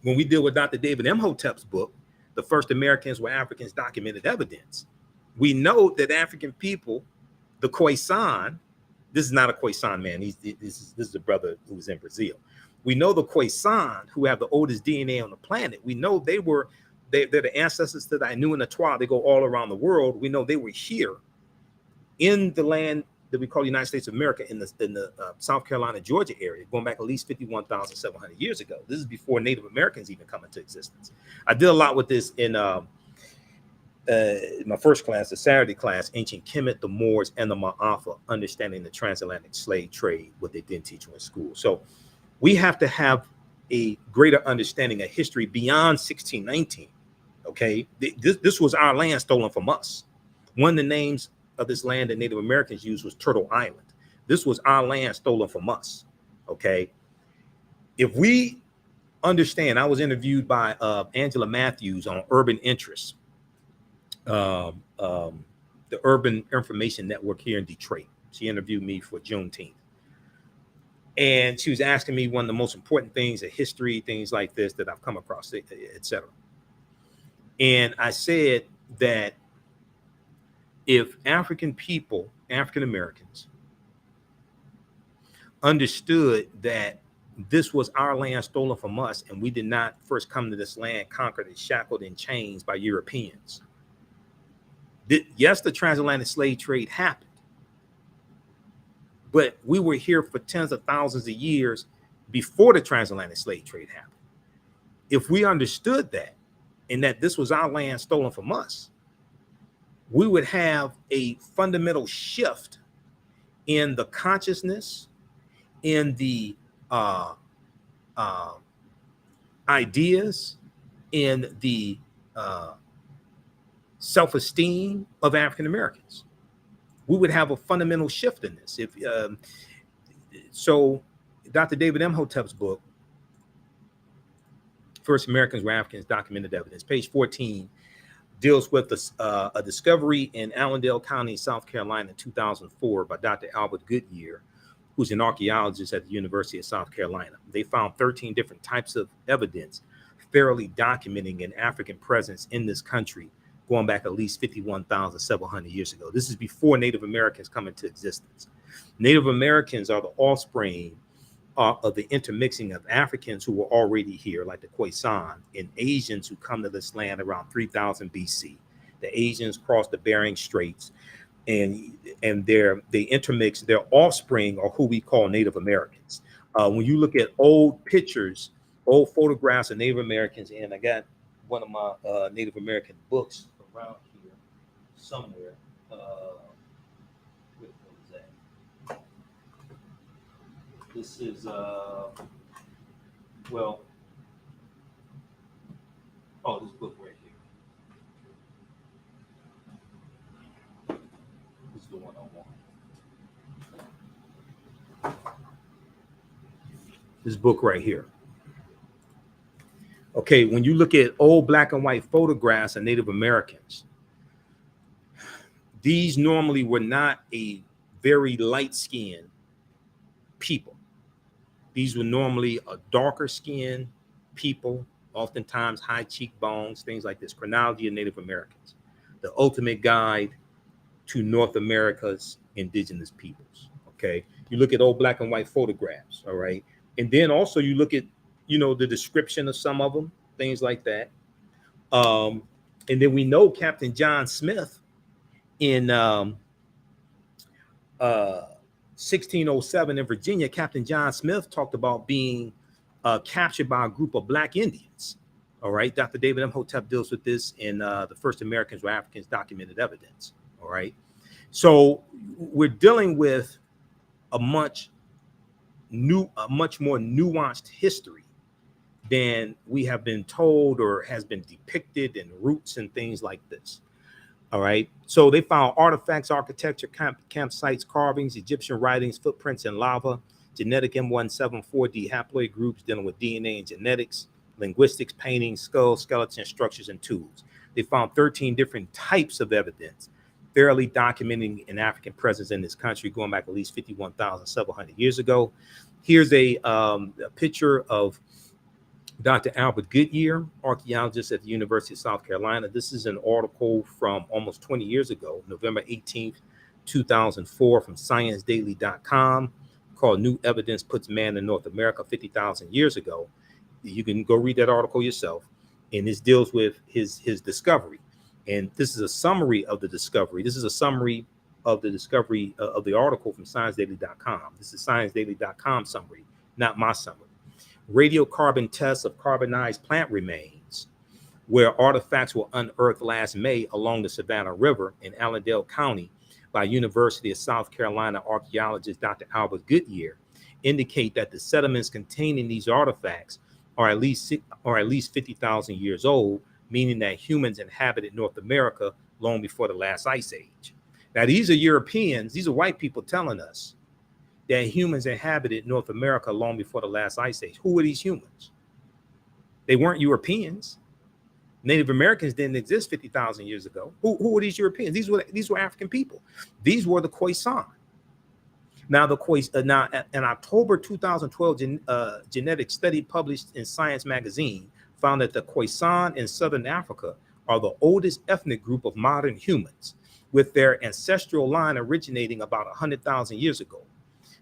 when we deal with Dr. David Imhotep's book, The First Americans Were Africans, Documented Evidence, we know that African people, the Khoisan, this is not a Khoisan man, this is a brother who was in Brazil. We know the Khoisan, who have the oldest DNA on the planet, we know they're the ancestors to the Ainu and the Twa. They go all around the world. We know they were here in the land that we call the United States of America, in the South Carolina, Georgia area, going back at least 51,700 years ago. This is before Native Americans even come into existence. I did a lot with this in my first class, the Saturday class, Ancient Kemet, the Moors, and the Ma'afa, Understanding the Transatlantic Slave Trade, what they didn't teach you in school. So we have to have a greater understanding of history beyond 1619, okay? This was our land stolen from us. One of the names of this land that Native Americans used was Turtle Island. This was our land stolen from us, okay? If we understand, I was interviewed by Angela Matthews on Urban Interests, the Urban Information Network here in Detroit. She interviewed me for Juneteenth. And she was asking me one of the most important things of history, things like this that I've come across, etc. And I said that if African people, African Americans, understood that this was our land stolen from us, and we did not first come to this land conquered and shackled in chains by Europeans. Yes, the transatlantic slave trade happened, but we were here for tens of thousands of years before the transatlantic slave trade happened. If we understood that, and that this was our land stolen from us, we would have a fundamental shift in the consciousness, in the ideas, in the self-esteem of African Americans. We would have a fundamental shift in this. So Dr. David Imhotep's book, First Americans Were Africans, Documented Evidence, page 14, deals with a discovery in Allendale County, South Carolina in 2004 by Dr. Albert Goodyear, who's an archaeologist at the University of South Carolina. They found 13 different types of evidence fairly documenting an African presence in this country going back at least 51,700 years ago. This is before Native Americans come into existence. Native Americans are the offspring of the intermixing of Africans who were already here, like the Khoisan, and Asians who come to this land around 3000 BC. The Asians crossed the Bering Straits, and they intermix. Their offspring are who we call Native Americans. When you look at old pictures, old photographs of Native Americans, and I got one of my Native American books around here somewhere. What is that? This is this book right here. This is the one I want. This book right here. Okay, when you look at old black and white photographs of Native Americans, these normally were not a very light-skinned people. These were normally a darker skinned people, oftentimes high cheekbones, things like this. Chronology of Native Americans, the ultimate guide to North America's indigenous peoples. Okay, you look at old black and white photographs, all right, and then also you look at, the description of some of them, things like that. Um, and then we know Captain John Smith in uh, 1607 in Virginia. Captain John Smith talked about being captured by a group of black Indians. All right, Dr. David Imhotep deals with this in The First Americans Were Africans, Documented Evidence. All right, so we're dealing with a much more nuanced history than we have been told or has been depicted in roots and things like this. All right. So they found artifacts, architecture, campsites, carvings, Egyptian writings, footprints in lava, genetic M174D haploid groups dealing with DNA and genetics, linguistics, paintings, skulls, skeletons, structures, and tools. They found 13 different types of evidence, thoroughly documenting an African presence in this country going back at least 51,700 years ago. Here's a picture of Dr. Albert Goodyear, archaeologist at the University of South Carolina. This is an article from almost 20 years ago, November 18th, 2004, from ScienceDaily.com, called New Evidence Puts Man in North America 50,000 Years Ago. You can go read that article yourself. And this deals with his discovery. And this is a summary of the discovery. This is a summary of the discovery of the article from ScienceDaily.com. This is ScienceDaily.com summary, not my summary. Radiocarbon tests of carbonized plant remains, where artifacts were unearthed last May along the Savannah River in Allendale County by University of South Carolina archaeologist Dr. Albert Goodyear, indicate that the sediments containing these artifacts are at least 50,000 years old, meaning that humans inhabited North America long before the last ice age. Now, these are Europeans, these are white people telling us that humans inhabited North America long before the last ice age. Who were these humans? They weren't Europeans. Native Americans didn't exist 50,000 years ago. Who were these Europeans? These were African people. These were the Khoisan. Now, in October 2012, genetic study published in Science magazine found that the Khoisan in Southern Africa are the oldest ethnic group of modern humans, with their ancestral line originating about 100,000 years ago.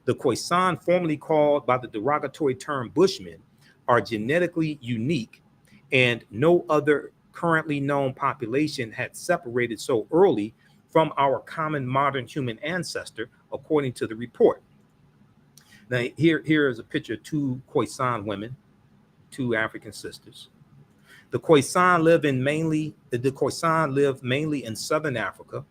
The Khoisan, formerly called by the derogatory term Bushmen, are genetically unique, and no other currently known population had separated so early from our common modern human ancestor, according to the report. Now, here is a picture of two Khoisan women, two African sisters. The Khoisan live mainly in Southern Africa,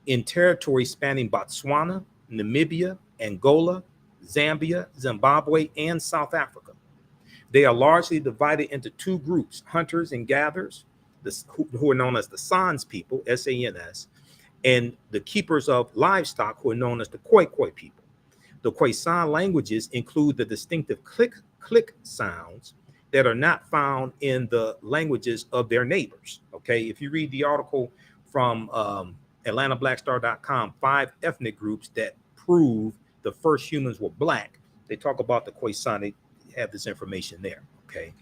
in territory spanning Botswana, Namibia, Angola, Zambia, Zimbabwe, and South Africa. They are largely divided into two groups, hunters and gatherers, who are known as the Sans people, S-A-N-S, and the keepers of livestock, who are known as the Khoi Khoi people. The Khoisan languages include the distinctive click sounds that are not found in the languages of their neighbors. Okay, if you read the article from AtlantaBlackStar.com, 5 ethnic groups that prove the first humans were black, they talk about the Khoisan. They have this information there. Okay,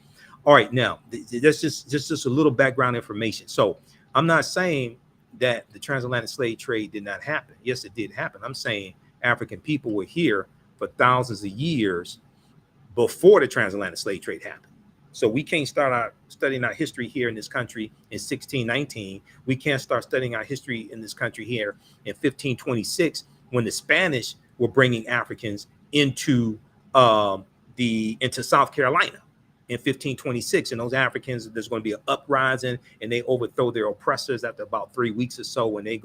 all right. Now that's just a little background information. So I'm not saying that the transatlantic slave trade did not happen. Yes, it did happen. I'm saying African people were here for thousands of years before the transatlantic slave trade happened. So we can't start studying our history here in this country in 1619. We can't start studying our history in this country here in 1526, when the Spanish were bringing Africans into South Carolina in 1526. And those Africans, there's going to be an uprising, and they overthrow their oppressors after about 3 weeks or so. When they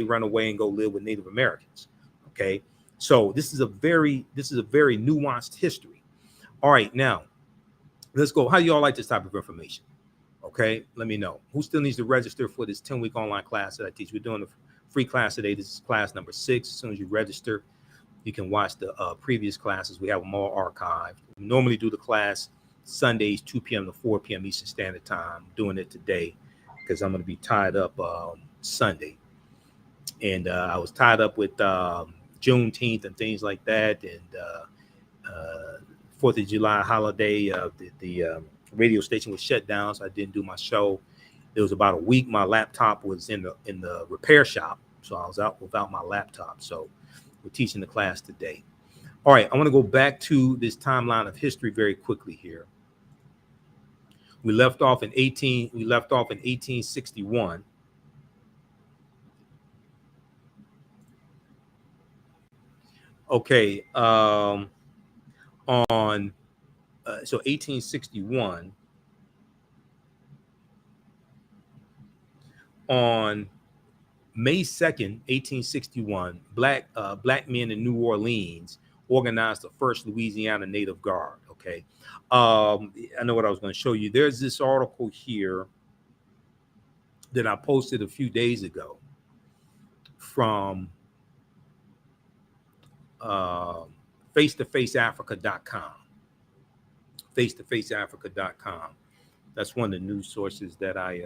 run away and go live with Native Americans. Okay, so this is a very nuanced history. All right, now let's go. How do y'all like this type of information? Okay, let me know. Who still needs to register for this 10-week online class that I teach? We're doing a free class today. This is class number 6. As soon as you register, you can watch the previous classes. We have them all archived. We normally do the class Sundays, 2 p.m. to 4 p.m. Eastern Standard Time. Doing it today because I'm going to be tied up Sunday. And I was tied up with Juneteenth and things like that. And 4th of July holiday, the radio station was shut down, so I didn't do my show. It was about a week. My laptop was in the repair shop, so I was out without my laptop. So we're teaching the class today. All right, I want to go back to this timeline of history very quickly here. We left off in 1861. Okay, so 1861, on May 2nd, 1861, black men in New Orleans organized the first Louisiana Native Guard. Okay, I know what I was going to show you. There's this article here that I posted a few days ago from face-to-faceafrica.com. Face-to-faceafrica.com. That's one of the news sources that I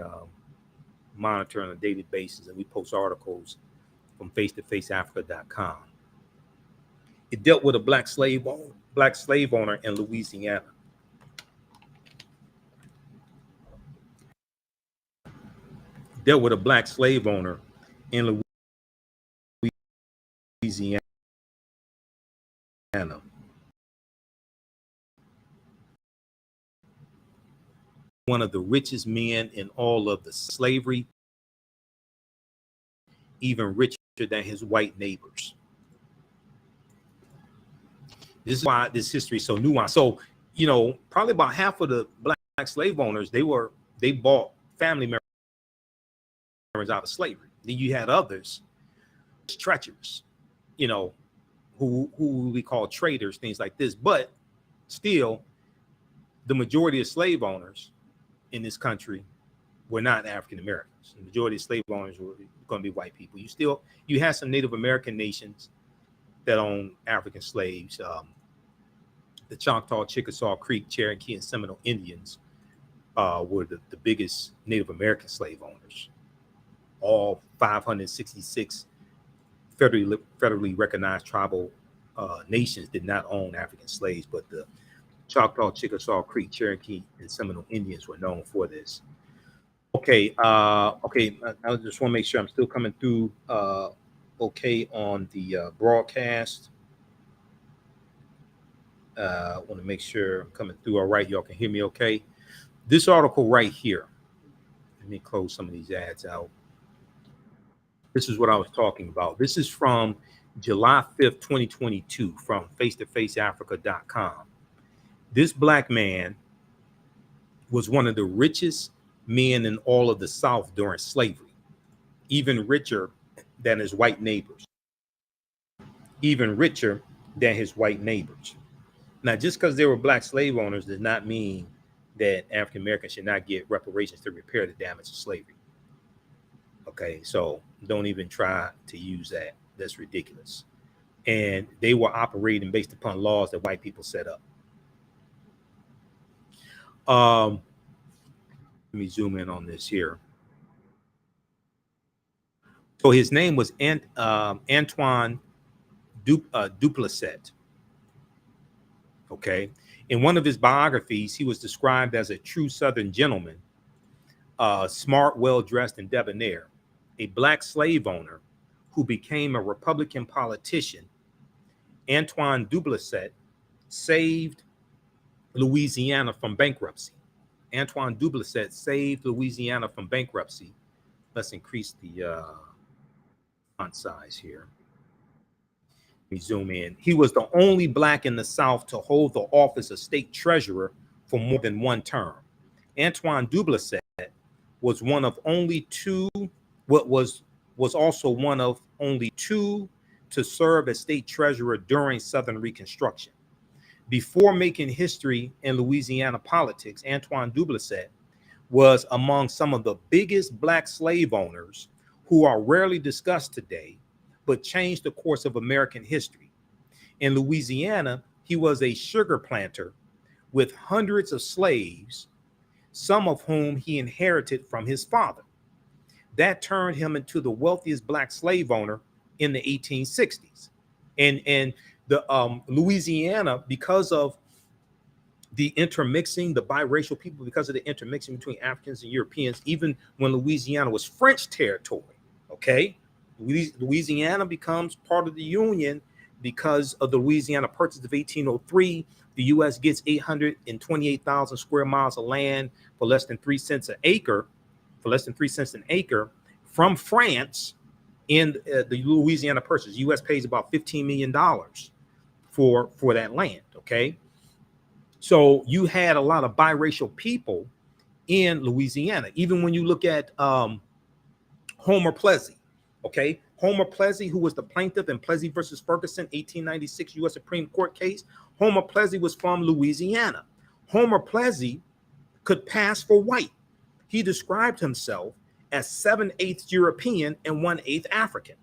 monitor on a daily basis, and we post articles from face-to-faceafrica.com. It dealt with a black slave owner in Louisiana. Dealt with a black slave owner in Louisiana. One of the richest men in all of the slavery, even richer than his white neighbors. This is why this history is so nuanced. So, probably about half of the black slave owners, they bought family members out of slavery. Then you had others, treacherous, who we call traders, things like this. But still, the majority of slave owners in this country were not African Americans. The majority of slave owners were going to be white people. You had some Native American nations that owned African slaves. The Choctaw, Chickasaw, Creek, Cherokee, and Seminole Indians were the biggest Native American slave owners. All 566 federally recognized tribal nations did not own African slaves, but the Choctaw, Chickasaw, Creek, Cherokee, and Seminole Indians were known for this. Okay, I just want to make sure I'm still coming through okay on the broadcast. I want to make sure I'm coming through all right. Y'all can hear me okay. This article right here, let me close some of these ads out. This is what I was talking about. This is from July 5th, 2022, from face-to-faceafrica.com. This black man was one of the richest men in all of the South during slavery, even richer than his white neighbors. Even richer than his white neighbors. Now, just because they were black slave owners does not mean that African Americans should not get reparations to repair the damage of slavery. Okay, so don't even try to use that. That's ridiculous. And they were operating based upon laws that white people set up. Let me zoom in on this here. So his name was Antoine Duplessis. Okay. In one of his biographies, he was described as a true Southern gentleman, smart, well-dressed, and debonair, a black slave owner who became a Republican politician. Antoine Duplessis saved Louisiana from bankruptcy. Antoine Duplessis saved Louisiana from bankruptcy. Let's increase the font size here. Let me zoom in. He was the only black in the South to hold the office of state treasurer for more than one term. Antoine Duplessis was one of only two, was also one of only two to serve as state treasurer during Southern Reconstruction. Before making history in Louisiana politics, Antoine Duplessis was among some of the biggest black slave owners who are rarely discussed today, but changed the course of American history. In Louisiana, he was a sugar planter with hundreds of slaves, some of whom he inherited from his father. That turned him into the wealthiest black slave owner in the 1860s. And the Louisiana, because of the intermixing, the biracial people, because of the intermixing between Africans and Europeans, even when Louisiana was French territory, okay, Louisiana becomes part of the Union because of the Louisiana Purchase of 1803. The U.S. gets 828,000 square miles of land for less than 3 cents an acre, from France in the Louisiana Purchase. The U.S. pays about $15 million for that land, okay? So you had a lot of biracial people in Louisiana. Even when you look at Homer Plessy, okay? Homer Plessy, who was the plaintiff in Plessy versus Ferguson, 1896 U.S. Supreme Court case. Homer Plessy was from Louisiana. Homer Plessy could pass for white. He described himself as 7/8 European and 1/8 African.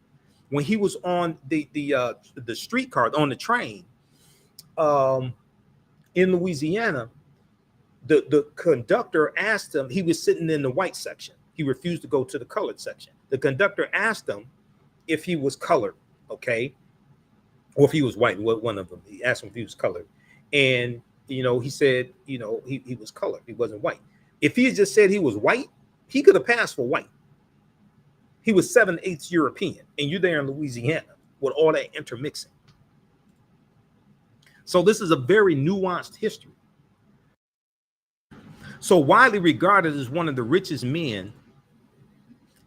When he was on the streetcar, on the train, in Louisiana, the conductor asked him, he was sitting in the white section. He refused to go to the colored section. The conductor asked him if he was colored, okay, or if he was white. One of them, he asked him if he was colored. And, he said, he was colored. He wasn't white. If he had just said he was white, he could have passed for white. He was 7/8 European, and you're there in Louisiana with all that intermixing. So this is a very nuanced history. So widely regarded as one of the richest men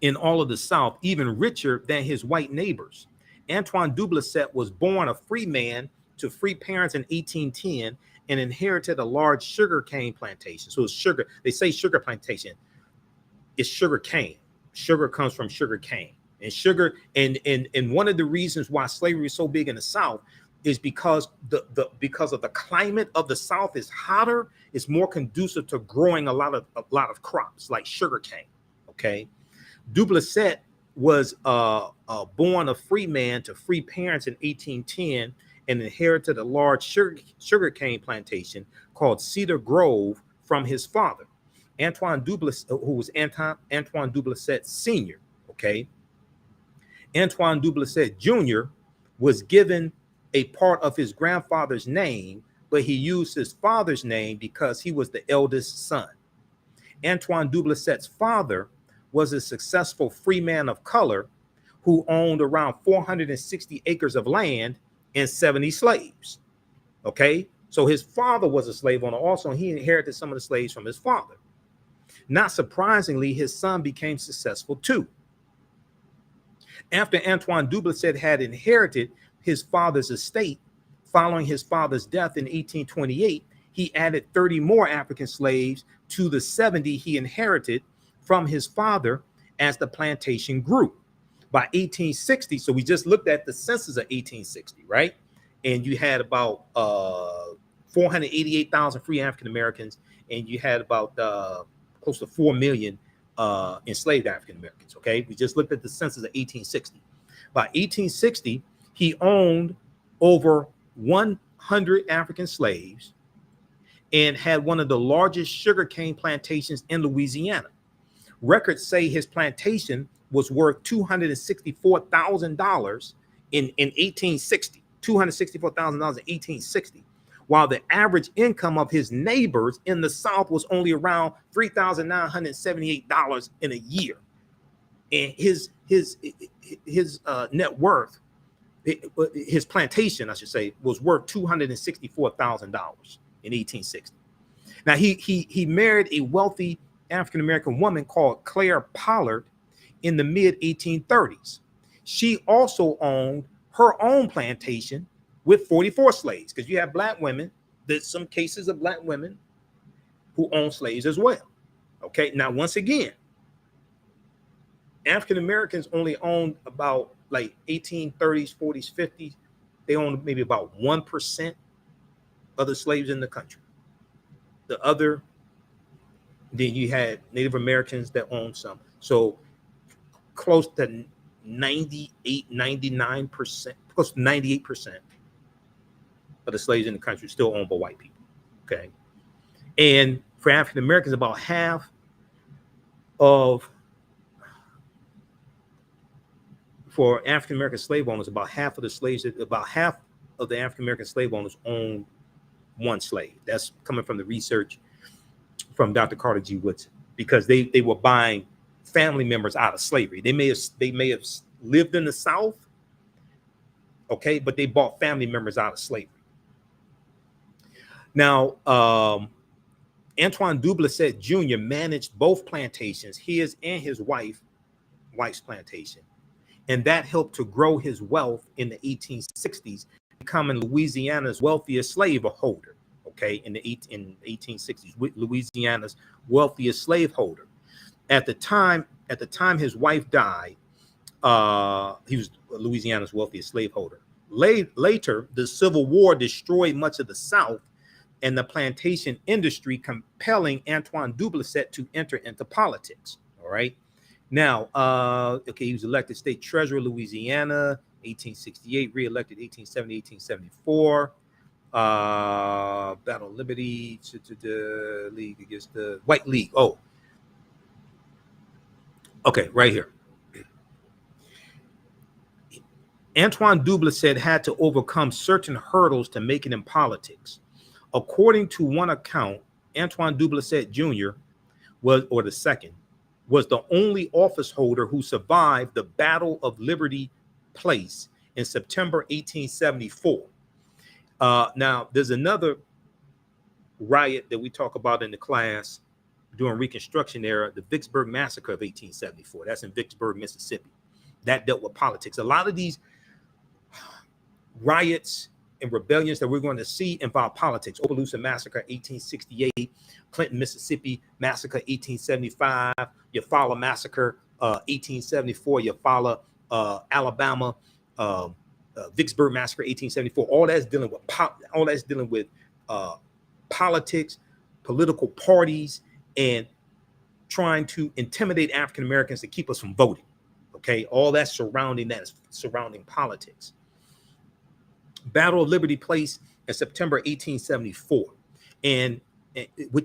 in all of the South, even richer than his white neighbors, Antoine Duplessis was born a free man to free parents in 1810 and inherited a large sugar cane plantation. So it's sugar. They say sugar plantation. It's sugar cane. Sugar comes from sugar cane. And sugar, and one of the reasons why slavery is so big in the South is because because of the climate of the South is hotter. It's more conducive to growing a lot of crops like sugar cane. Okay, Duplessis was born a free man to free parents in 1810 and inherited a large sugar cane plantation called Cedar Grove from his father, Antoine Duplessis, who was Antoine Duplessis Sr. Okay, Antoine Duplessis Jr. was given a part of his grandfather's name, but he used his father's name because he was the eldest son. Antoine Duplessis' father was a successful free man of color who owned around 460 acres of land and 70 slaves. Okay, so his father was a slave owner also, and he inherited some of the slaves from his father. Not surprisingly, his son became successful too. After Antoine Duplessis had inherited his father's estate, following his father's death in 1828, he added 30 more African slaves to the 70 he inherited from his father as the plantation grew. By 1860, so we just looked at the census of 1860, right? And you had about 488,000 free African Americans, and you had about close to 4 million enslaved African Americans. Okay, we just looked at the census of 1860. By 1860, he owned over 100 African slaves and had one of the largest sugarcane plantations in Louisiana. Records say his plantation was worth $264,000 in 1860. $264,000 in 1860, while the average income of his neighbors in the South was only around $3,978 in a year. And his net worth, his plantation, I should say, was worth $264,000 in 1860. Now he married a wealthy African American woman called Claire Pollard in the mid 1830s. She also owned her own plantation with 44 slaves, because you have black women. There's some cases of black women who own slaves as well. Okay, now once again, African Americans only owned about like 1830s, 40s, 50s. They owned maybe about 1% of the slaves in the country. The other, then you had Native Americans that owned some. So close to 98, 99%, close to 98% of the slaves in the country still owned by white people. Okay. And for African Americans, about half of for African American slave owners, about half of the African American slave owners own one slave. That's coming from the research from Dr. Carter G. Woodson, because they were buying family members out of slavery. They may have lived in the South, okay, but they bought family members out of slavery. Now, Antoine Duplessis Jr. managed both plantations, his and his wife's plantation, and that helped to grow his wealth in the 1860s, becoming Louisiana's wealthiest slaveholder. Okay, in the 1860s, Louisiana's wealthiest slaveholder. At the time his wife died, he was Louisiana's wealthiest slaveholder. Later, the Civil War destroyed much of the South and the plantation industry, compelling Antoine Duplessis to enter into politics. All right. Now, okay, he was elected state treasurer of Louisiana, 1868, re-elected 1870, 1874. Battle of Liberty, the League against the White League. Oh, okay, right here. Antoine Duplessis had to overcome certain hurdles to make it in politics. According to one account, Antoine Duplessis Jr. was the only office holder who survived the Battle of Liberty Place in September 1874. Now, there's another riot that we talk about in the class during Reconstruction era, the Vicksburg Massacre of 1874. That's in Vicksburg, Mississippi. That dealt with politics. A lot of these riots and rebellions that we're going to see involve politics. Opelousas Massacre, 1868. Clinton, Mississippi Massacre, 1875. Eufaula Massacre, 1874. Eufaula, Alabama, Vicksburg Massacre, 1874. All that's dealing with politics, political parties, and trying to intimidate African Americans to keep us from voting. Okay, all that is surrounding politics. Battle of Liberty Place in September 1874, and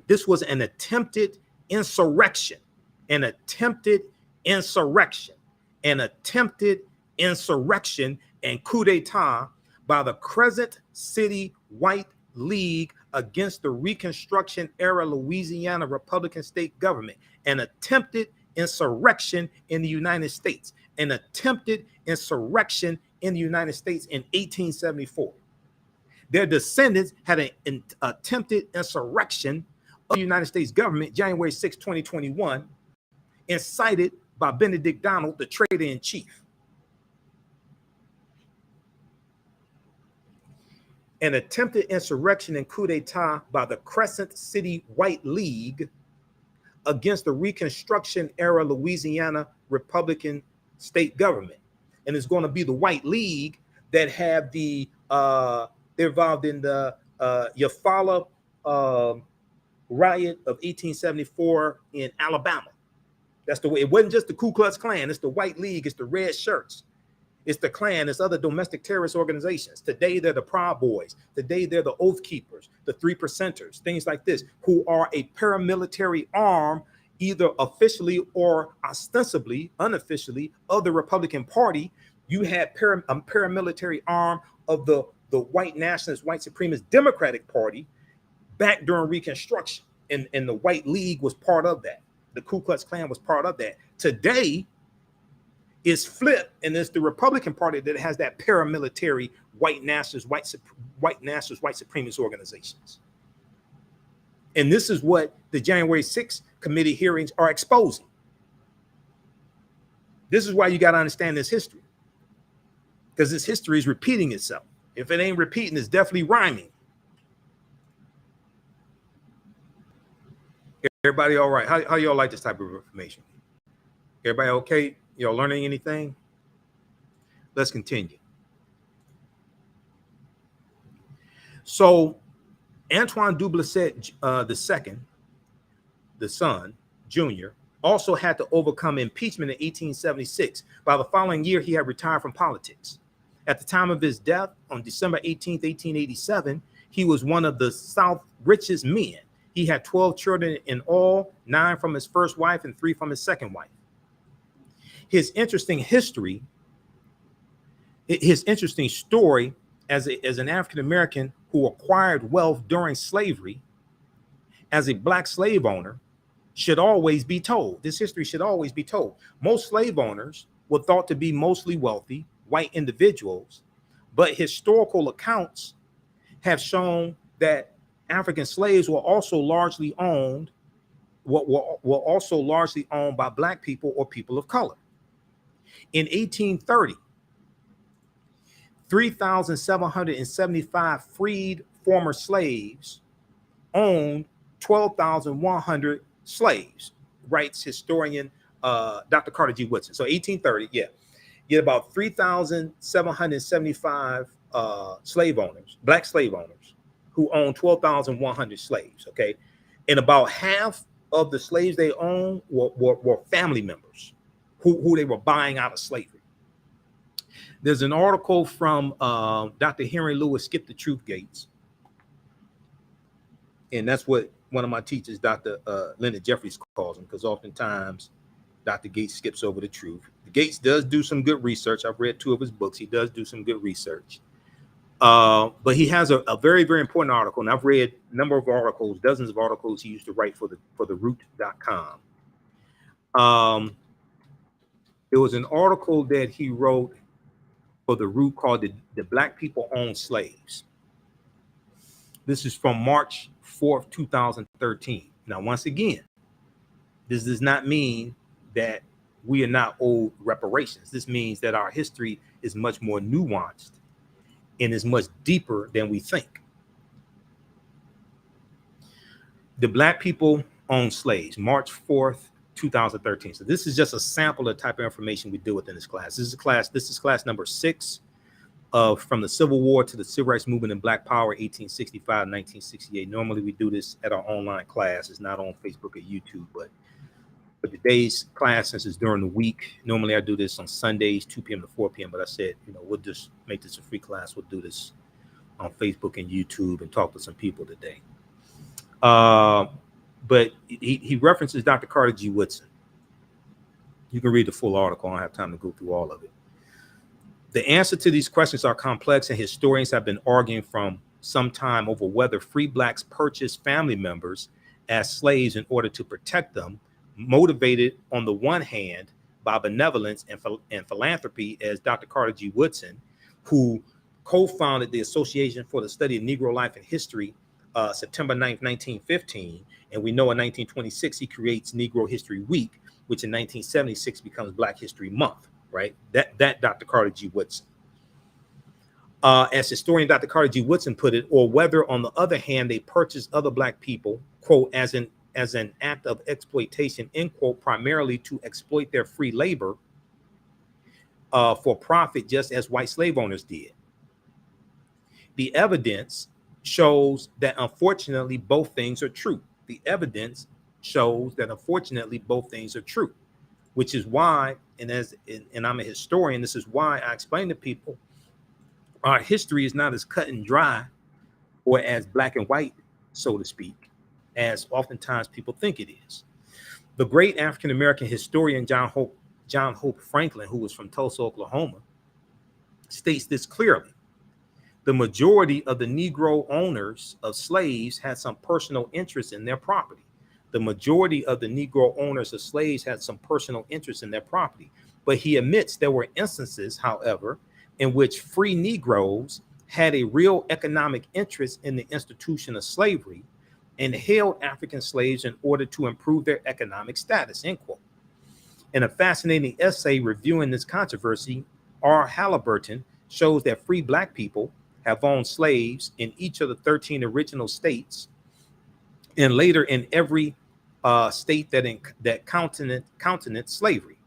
this was an attempted insurrection, and coup d'etat by the Crescent City White League against the Reconstruction Era Louisiana Republican state government, an attempted insurrection in the United States, in the United States in 1874. Their descendants had an attempted insurrection of the United States government, January 6, 2021, incited by Benedict Donald, the traitor-in-chief. An attempted insurrection and coup d'etat by the Crescent City White League against the Reconstruction Era Louisiana Republican state government. And it's going to be the White League that have they're involved in the Eufaula riot of 1874 in Alabama. That's the way. It wasn't just the Ku Klux Klan. It's the White League. It's the red shirts. It's the Klan. It's other domestic terrorist organizations. Today, they're the Proud Boys. Today, they're the Oath Keepers, the Three Percenters, things like this, who are a paramilitary arm, either officially or ostensibly, unofficially, of the Republican Party. You had a paramilitary arm of the white nationalist, white supremacist Democratic Party back during Reconstruction. And the White League was part of that. The Ku Klux Klan was part of that. Today, it's flipped, and it's the Republican Party that has that paramilitary white nationalist, white supremacist organizations. And this is what the January 6th committee hearings are exposing. This is why you got to understand this history, because this history is repeating itself. If it ain't repeating, it's definitely rhyming. Everybody all right? How y'all like this type of information? Everybody okay? Y'all learning anything? Let's continue. So Antoine Duplessis II, the son, Jr., also had to overcome impeachment in 1876. By the following year, he had retired from politics. At the time of his death, on December 18th, 1887, he was one of the South's richest men. He had 12 children in all, 9 from his first wife and 3 from his second wife. His interesting history, his interesting story as an African-American who acquired wealth during slavery as a black slave owner should always be told. This history should always be told. Most slave owners were thought to be mostly wealthy white individuals, but historical accounts have shown that African slaves were also largely owned by black people or people of color. In 1830, 3,775 freed former slaves owned 12,100 slaves, writes historian Dr. Carter G. Woodson. So 1830, yeah, you get about 3,775 slave owners, black slave owners, who owned 12,100 slaves, okay? And about half of the slaves they owned were family members who they were buying out of slavery. There's an article from Dr. Henry Lewis, Skip the Truth Gates. And that's what one of my teachers, Dr. Leonard Jeffries, calls him, because oftentimes Dr. Gates skips over the truth. Gates does do some good research. I've read 2 of his books. He does do some good research. But he has a very, very important article. And I've read a number of articles, dozens of articles he used to write for the root.com. There was an article that he wrote for the Root called the Black People Own Slaves. This is from March 4th, 2013. Now, once again, this does not mean that we are not owed reparations. This means that our history is much more nuanced and is much deeper than we think. The Black People Own Slaves, March 4th, 2013. So this is just a sample of the type of information we deal with in this class. This is class number 6 from the Civil War to the Civil Rights Movement and Black Power, 1865 to 1968. Normally we do this at our online class. It's not on Facebook or YouTube, but for today's class, since it's during the week, normally I do this on Sundays, 2 p.m. to 4 p.m. But I said, we'll just make this a free class. We'll do this on Facebook and YouTube and talk to some people today. But he references Dr. Carter G. Woodson. You can read the full article. I don't have time to go through all of it. The answer to these questions are complex, and historians have been arguing from some time over whether free blacks purchased family members as slaves in order to protect them, motivated on the one hand by benevolence and philanthropy, as Dr. Carter G. Woodson, who co-founded the Association for the Study of Negro Life and History, September 9th, 1915. And we know in 1926, he creates Negro History Week, which in 1976 becomes Black History Month, right? That Dr. Carter G. Woodson. As historian Dr. Carter G. Woodson put it, or whether, on the other hand, they purchased other Black people, quote, as an act of exploitation, end quote, primarily to exploit their free labor for profit, just as white slave owners did. The evidence shows that, unfortunately, both things are true. The evidence shows that, unfortunately, both things are true, which is why, and I'm a historian, this is why I explain to people our history is not as cut and dry or as black and white, so to speak, as oftentimes people think it is. The great African-American historian John Hope Franklin, who was from Tulsa, Oklahoma, states this clearly. The majority of the Negro owners of slaves had some personal interest in their property. The majority of the Negro owners of slaves had some personal interest in their property. But he admits there were instances, however, in which free Negroes had a real economic interest in the institution of slavery and held African slaves in order to improve their economic status, end quote. In a fascinating essay reviewing this controversy, R. Halliburton shows that free Black people have owned slaves in each of the 13 original states, and later in every state that countenanced slavery,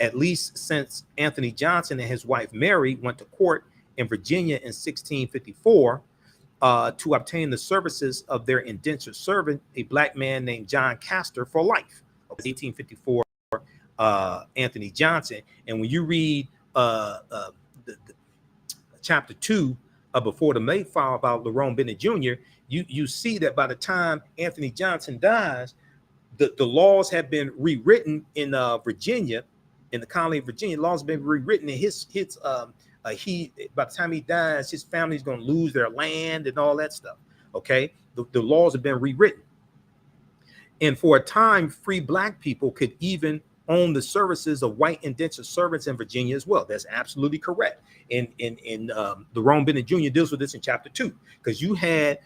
at least since Anthony Johnson and his wife Mary went to court in Virginia in 1654 to obtain the services of their indentured servant, a Black man named John Castor, for life. 1854, Anthony Johnson. And when you read the chapter 2 Before the Mayflower about Lerone Bennett Jr., You see that by the time Anthony Johnson dies, the laws have been rewritten in Virginia, in the colony of Virginia. Laws have been rewritten, and he by the time he dies, his family's going to lose their land and all that stuff. Okay, the laws have been rewritten, and for a time, free black people could even own the services of white indentured servants in Virginia as well. That's absolutely correct. And the Rome Bennett Jr. deals with this in chapter 2, because you had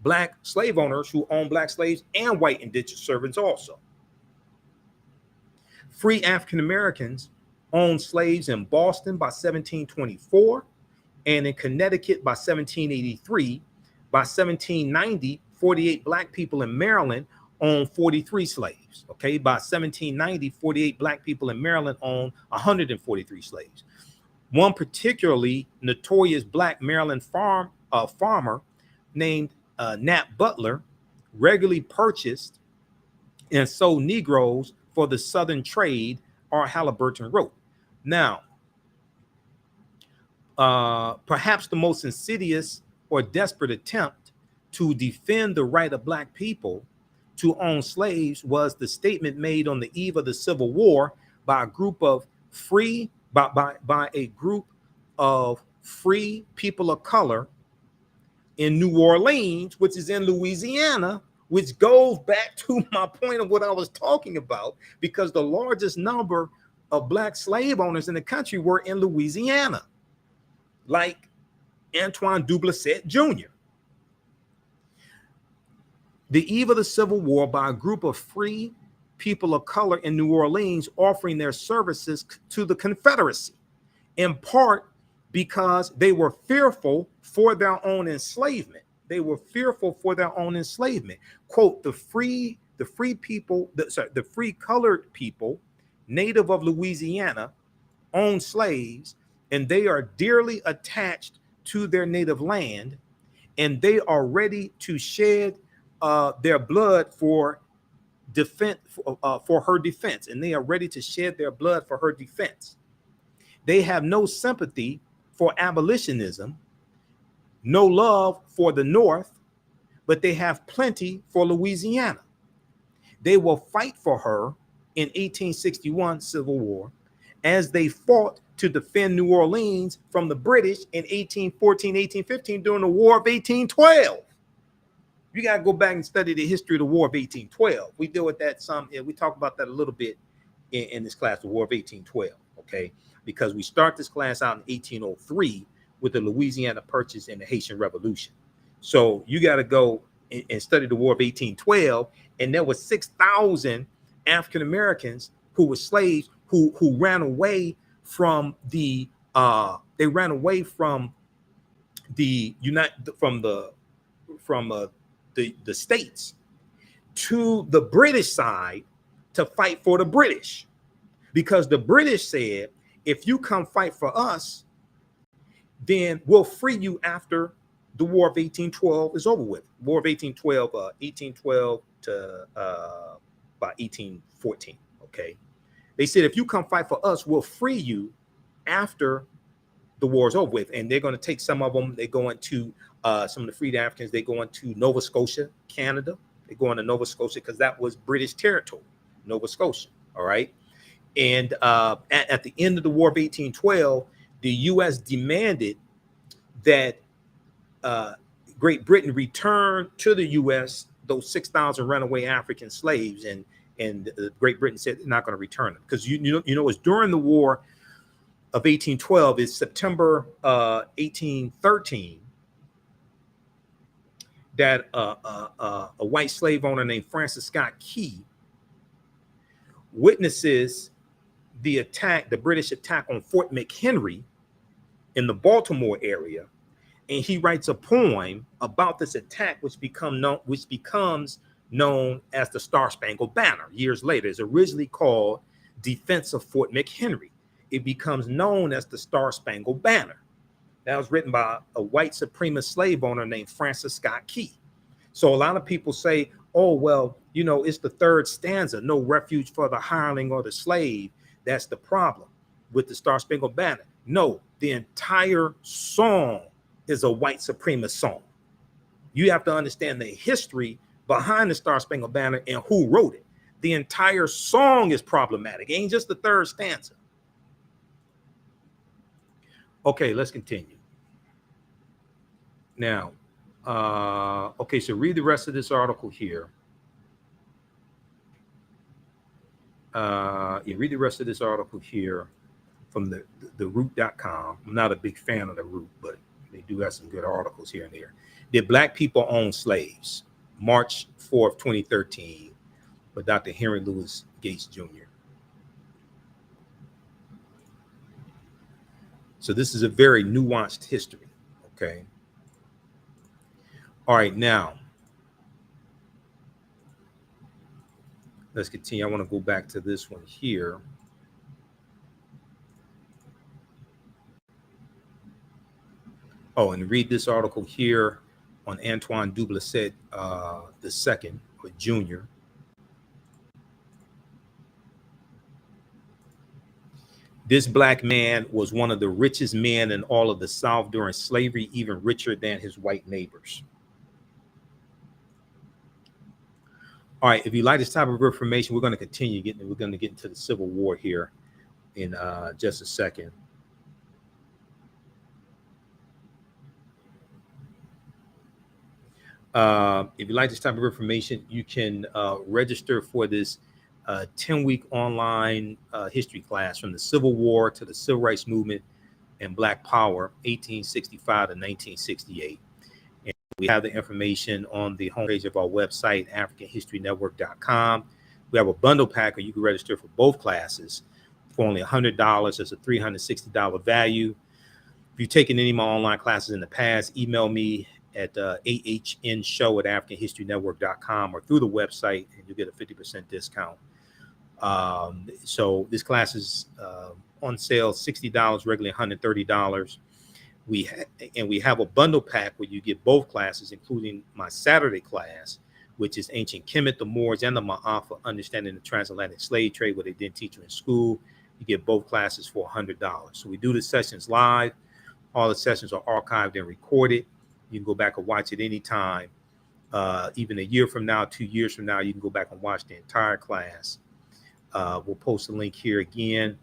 black slave owners who owned black slaves and white indentured servants also. Free African Americans owned slaves in Boston by 1724 and in Connecticut by 1783. By 1790, 48 black people in Maryland owned 43 slaves. Okay, by 1790, 48 black people in Maryland owned 143 slaves. One particularly notorious black Maryland farmer named Nat Butler regularly purchased and sold Negroes for the Southern trade, R. Halliburton wrote. Now, perhaps the most insidious or desperate attempt to defend the right of black people to own slaves was the statement made on the eve of the Civil War by a group of free people of color in New Orleans, which is in Louisiana, which goes back to my point of what I was talking about, because the largest number of black slave owners in the country were in Louisiana, like Antoine Duplessis Jr. The eve of the Civil War by a group of free people of color in New Orleans offering their services to the Confederacy, in part because they were fearful for their own enslavement. They were fearful for their own enslavement. Quote, the free colored people, native of Louisiana, own slaves, and they are dearly attached to their native land, and they are ready to shed their blood for defense, for her defense, and they are ready to shed their blood for her defense. They have no sympathy for abolitionism, no love for the North, but they have plenty for Louisiana. They will fight for her in 1861 Civil War, as they fought to defend New Orleans from the British in 1814, 1815 during the War of 1812. You got to go back and study the history of the War of 1812. We deal with that some, and we talk about that a little bit in this class, the War of 1812, okay? Because we start this class out in 1803 with the Louisiana Purchase and the Haitian Revolution. So you got to go and study the War of 1812, and there were 6,000 African Americans who were slaves who ran away from the the states to the British side to fight for the British, because the British said, if you come fight for us, then we'll free you after the War of 1812 is over with. War of 1812 to by 1814. Okay, they said, if you come fight for us, we'll free you after the war is over with. And they're going to take some of them. They go into some of the freed Africans. They go into Nova Scotia, Canada. They go into Nova Scotia because that was British territory, Nova Scotia. All right. And at the end of the War of 1812, the U.S. demanded that Great Britain return to the U.S. those 6,000 runaway African slaves, and Great Britain said they're not going to return them, because you know it's during the War of 1812. It's September 1813 that a white slave owner named Francis Scott Key witnesses the British attack on Fort McHenry in the Baltimore area, and he writes a poem about this attack, which becomes known as the Star-Spangled Banner. Years later, it's originally called Defense of Fort McHenry. It becomes known as the Star-Spangled Banner. That was written by a white supremacist slave owner named Francis Scott Key. So a lot of people say, oh, well, it's the third stanza, no refuge for the hireling or the slave. That's the problem with the Star-Spangled Banner. No, the entire song is a white supremacist song. You have to understand the history behind the Star Spangled Banner and who wrote it. The entire song is problematic. It ain't just the third stanza. Okay, let's continue. Now, okay, so read the rest of this article here. Yeah, read the rest of this article here from the root.com. I'm not a big fan of the root, but they do have some good articles here and there. Did Black people own slaves? March 4th, 2013, by Dr. Henry Louis Gates Jr. So this is a very nuanced history, okay? All right, now, let's continue. I want to go back to this one here. Oh, and read this article here on Antoine Dublesset II, or Jr. This Black man was one of the richest men in all of the South during slavery, even richer than his white neighbors. All right, if you like this type of information, we're going to continue getting. We're going to get into the Civil War here in just a second. If you like this type of information, you can register for this 10-week online history class from the Civil War to the Civil Rights Movement and Black Power, 1865 to 1968. And we have the information on the homepage of our website, AfricanHistoryNetwork.com. We have a bundle pack where you can register for both classes for only $100. It's a $360 value. If you've taken any of my online classes in the past, email me at ahnshow@AfricanHistoryNetwork.com or through the website, and you'll get a 50% discount. So this class is on sale, $60, regularly $130. We have a bundle pack where you get both classes, including my Saturday class, which is Ancient Kemet, the Moors, and the Ma'afa, Understanding the Transatlantic Slave Trade, what they didn't teach you in school. You get both classes for $100. So we do the sessions live. All the sessions are archived and recorded. You can go back and watch it anytime. Even a year from now, 2 years from now, you can go back and watch the entire class. We'll post a link here again.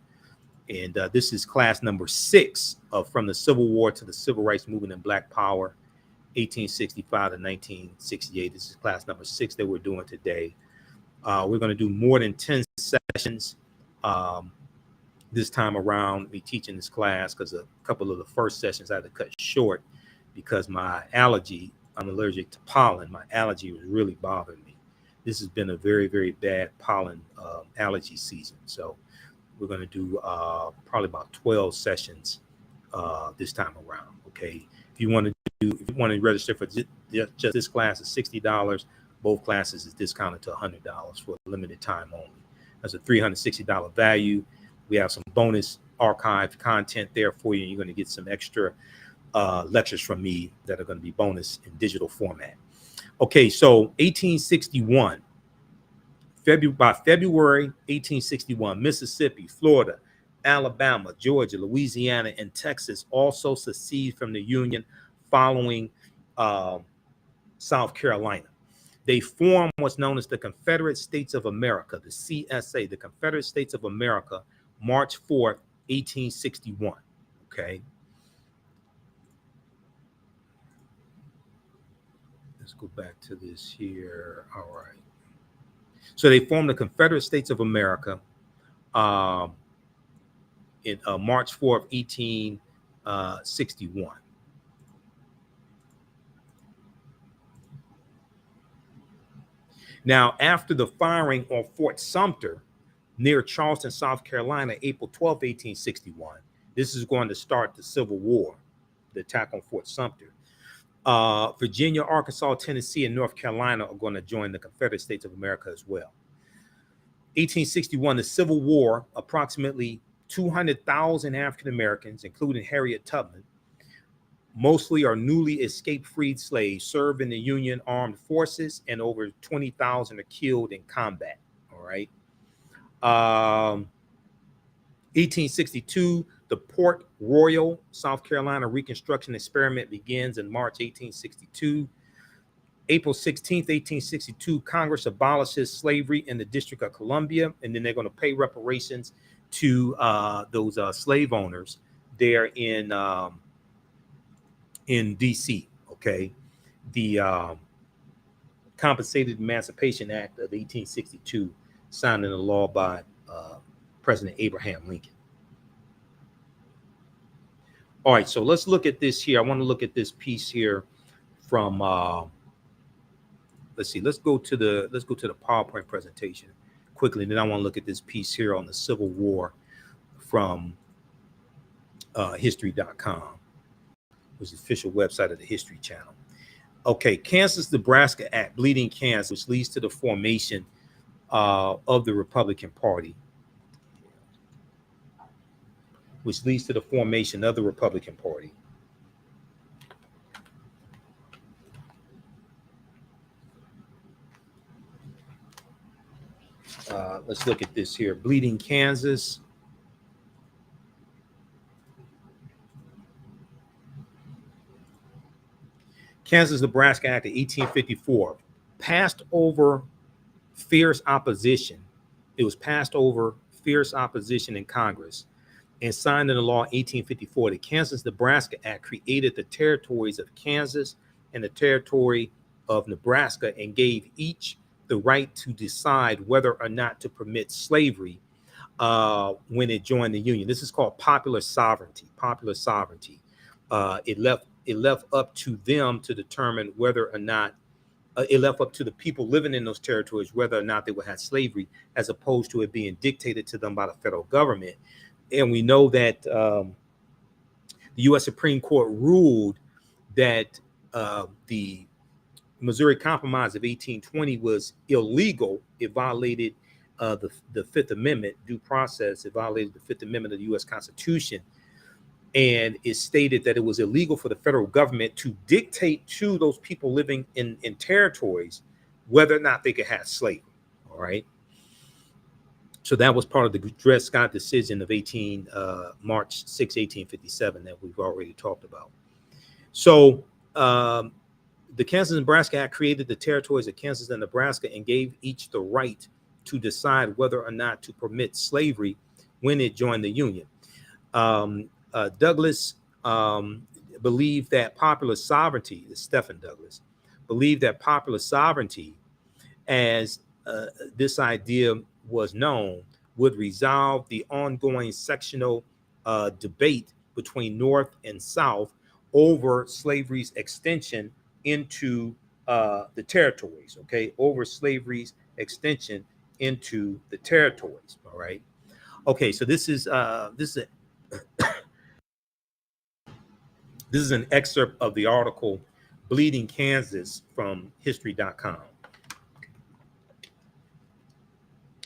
And this is class number 6 From the Civil War to the Civil Rights Movement and Black Power, 1865 to 1968. This is class number 6 that we're doing today. We're going to do more than 10 sessions this time around, me teaching this class, because a couple of the first sessions I had to cut short because my allergy, I'm allergic to pollen. My allergy was really bothering me. This has been a very, very bad pollen allergy season. So we're going to do probably about 12 sessions this time around. Okay. If you want to register for just this class, is $60. Both classes is discounted to $100 for a limited time only. That's a $360 value. We have some bonus archived content there for you. You're going to get some extra lectures from me that are going to be bonus in digital format. Okay, so 1861, by February 1861, Mississippi, Florida, Alabama, Georgia, Louisiana, and Texas also secede from the Union following South Carolina. They form what's known as the Confederate States of America, the CSA, the Confederate States of America, March 4th, 1861. Okay. Let's go back to this here. All right. So they formed the Confederate States of America in March 4th, 1861. Now, after the firing on Fort Sumter near Charleston, South Carolina, April 12, 1861, this is going to start the Civil War, the attack on Fort Sumter. Virginia, Arkansas, Tennessee, and North Carolina are going to join the Confederate States of America as well. 1861, the Civil War, approximately 200,000 African Americans, including Harriet Tubman, mostly are newly escaped freed slaves, serve in the Union armed forces, and over 20,000 are killed in combat. All right. 1862, The Port Royal, South Carolina Reconstruction experiment begins in March 1862. April 16th, 1862, Congress abolishes slavery in the District of Columbia, and then they're going to pay reparations to those slave owners there in D.C. Okay, the Compensated Emancipation Act of 1862, signed into law by President Abraham Lincoln. All right, so let's look at this here. I want to look at this piece here from. Let's see. Let's go to the PowerPoint presentation quickly, and then I want to look at this piece here on the Civil War from History.com, which is the official website of the History Channel. Okay, Kansas-Nebraska Act, Bleeding Kansas, which leads to the formation of the Republican Party, which leads to the formation of the Republican Party. Let's look at this here. Bleeding Kansas. Kansas-Nebraska Act of 1854 passed over fierce opposition. It was passed over fierce opposition in Congress and signed into law in 1854. The Kansas-Nebraska Act created the territories of Kansas and the territory of Nebraska and gave each the right to decide whether or not to permit slavery when it joined the Union. This is called popular sovereignty. Popular sovereignty. It left up to them to determine whether or not it left up to the people living in those territories whether or not they would have slavery, as opposed to it being dictated to them by the federal government. And we know that the U.S. Supreme Court ruled that the Missouri Compromise of 1820 was illegal. It violated the Fifth Amendment due process. It violated the Fifth Amendment of the U.S. Constitution. And it stated that it was illegal for the federal government to dictate to those people living in territories whether or not they could have slavery. All right. So that was part of the Dred Scott decision of March 6, 1857 that we've already talked about. So the Kansas-Nebraska Act created the territories of Kansas and Nebraska and gave each the right to decide whether or not to permit slavery when it joined the Union. Douglas believed that popular sovereignty, Stephen Douglas, believed that popular sovereignty, as this idea was known, would resolve the ongoing sectional debate between North and South over slavery's extension into the territories, okay, over slavery's extension into the territories, all right? Okay, so this is this is an excerpt of the article Bleeding Kansas from History.com.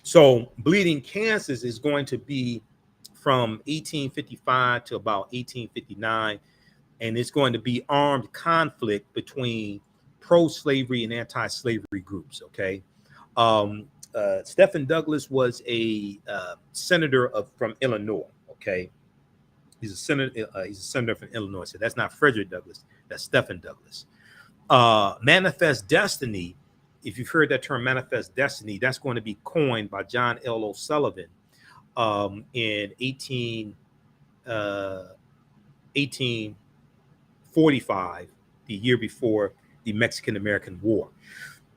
So Bleeding Kansas is going to be from 1855 to about 1859, and it's going to be armed conflict between pro-slavery and anti-slavery groups, okay? Stephen Douglas was a senator from Illinois, okay? He's a senator from Illinois. So that's not Frederick Douglass. That's Stephen Douglas. Manifest Destiny. If you've heard that term, Manifest Destiny, that's going to be coined by John L. O'Sullivan in 1845, the year before the Mexican-American War.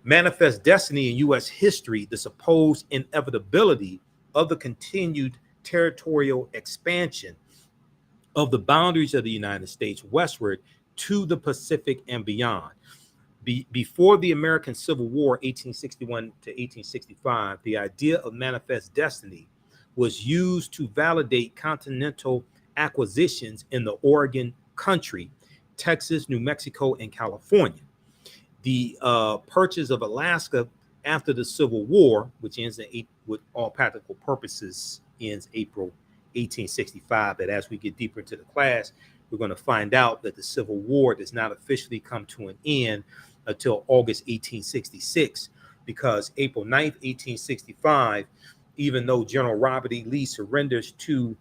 Manifest Destiny in U.S. history, the supposed inevitability of the continued territorial expansion of the boundaries of the United States westward to the Pacific and beyond. Before the American Civil War, 1861 to 1865, the idea of manifest destiny was used to validate continental acquisitions in the Oregon country, Texas, New Mexico, and California. The purchase of Alaska after the Civil War, which ends with all practical purposes, ends April 1865. But as we get deeper into the class, we're going to find out that the Civil War does not officially come to an end until August 1866, because April 9th, 1865, even though General Robert E. Lee surrenders to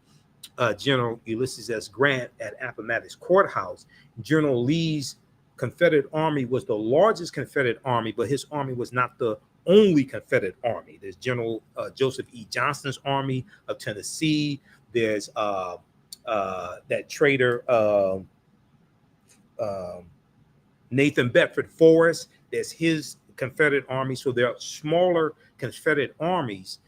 General Ulysses S. Grant at Appomattox Courthouse, General Lee's Confederate Army was the largest Confederate army, but his army was not the only Confederate army. There's General Joseph E. Johnston's Army of Tennessee. There's that traitor Nathan Bedford Forrest. There's his Confederate army. So there are smaller Confederate armies,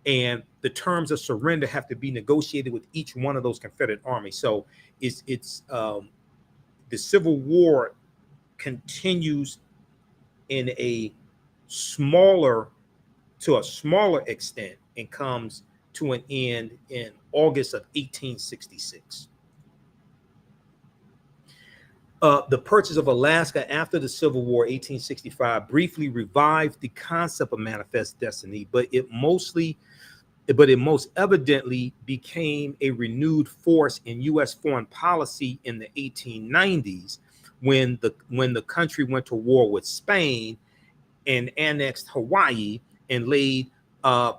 and the terms of surrender have to be negotiated with each one of those Confederate armies. So it's the Civil War continues in a smaller extent and comes to an end in August of 1866. The purchase of Alaska after the Civil War, 1865, briefly revived the concept of manifest destiny, but it most evidently became a renewed force in U.S. foreign policy in the 1890s when the country went to war with Spain and annexed Hawaii and laid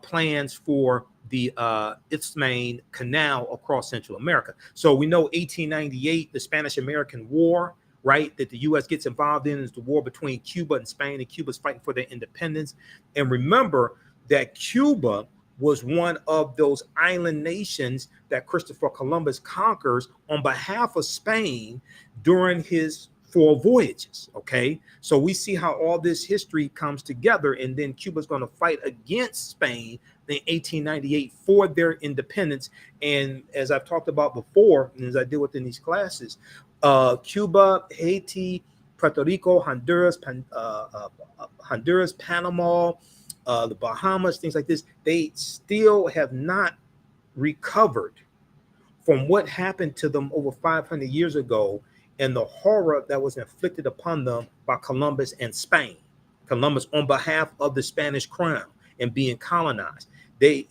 plans for the Isthmian Canal across Central America. So we know 1898, the Spanish-American War, right, that the U.S. gets involved in is the war between Cuba and Spain, and Cuba's fighting for their independence. And remember that Cuba was one of those island nations that Christopher Columbus conquers on behalf of Spain during his 4 voyages. Okay, so we see how all this history comes together, and then Cuba's going to fight against Spain in 1898 for their independence. And as I've talked about before, and as I deal with in these classes, Cuba, Haiti, Puerto Rico, Honduras, Panama, the Bahamas, things like this, they still have not recovered from what happened to them over 500 years ago and the horror that was inflicted upon them by Columbus and Spain. Columbus on behalf of the Spanish crown and being colonized. They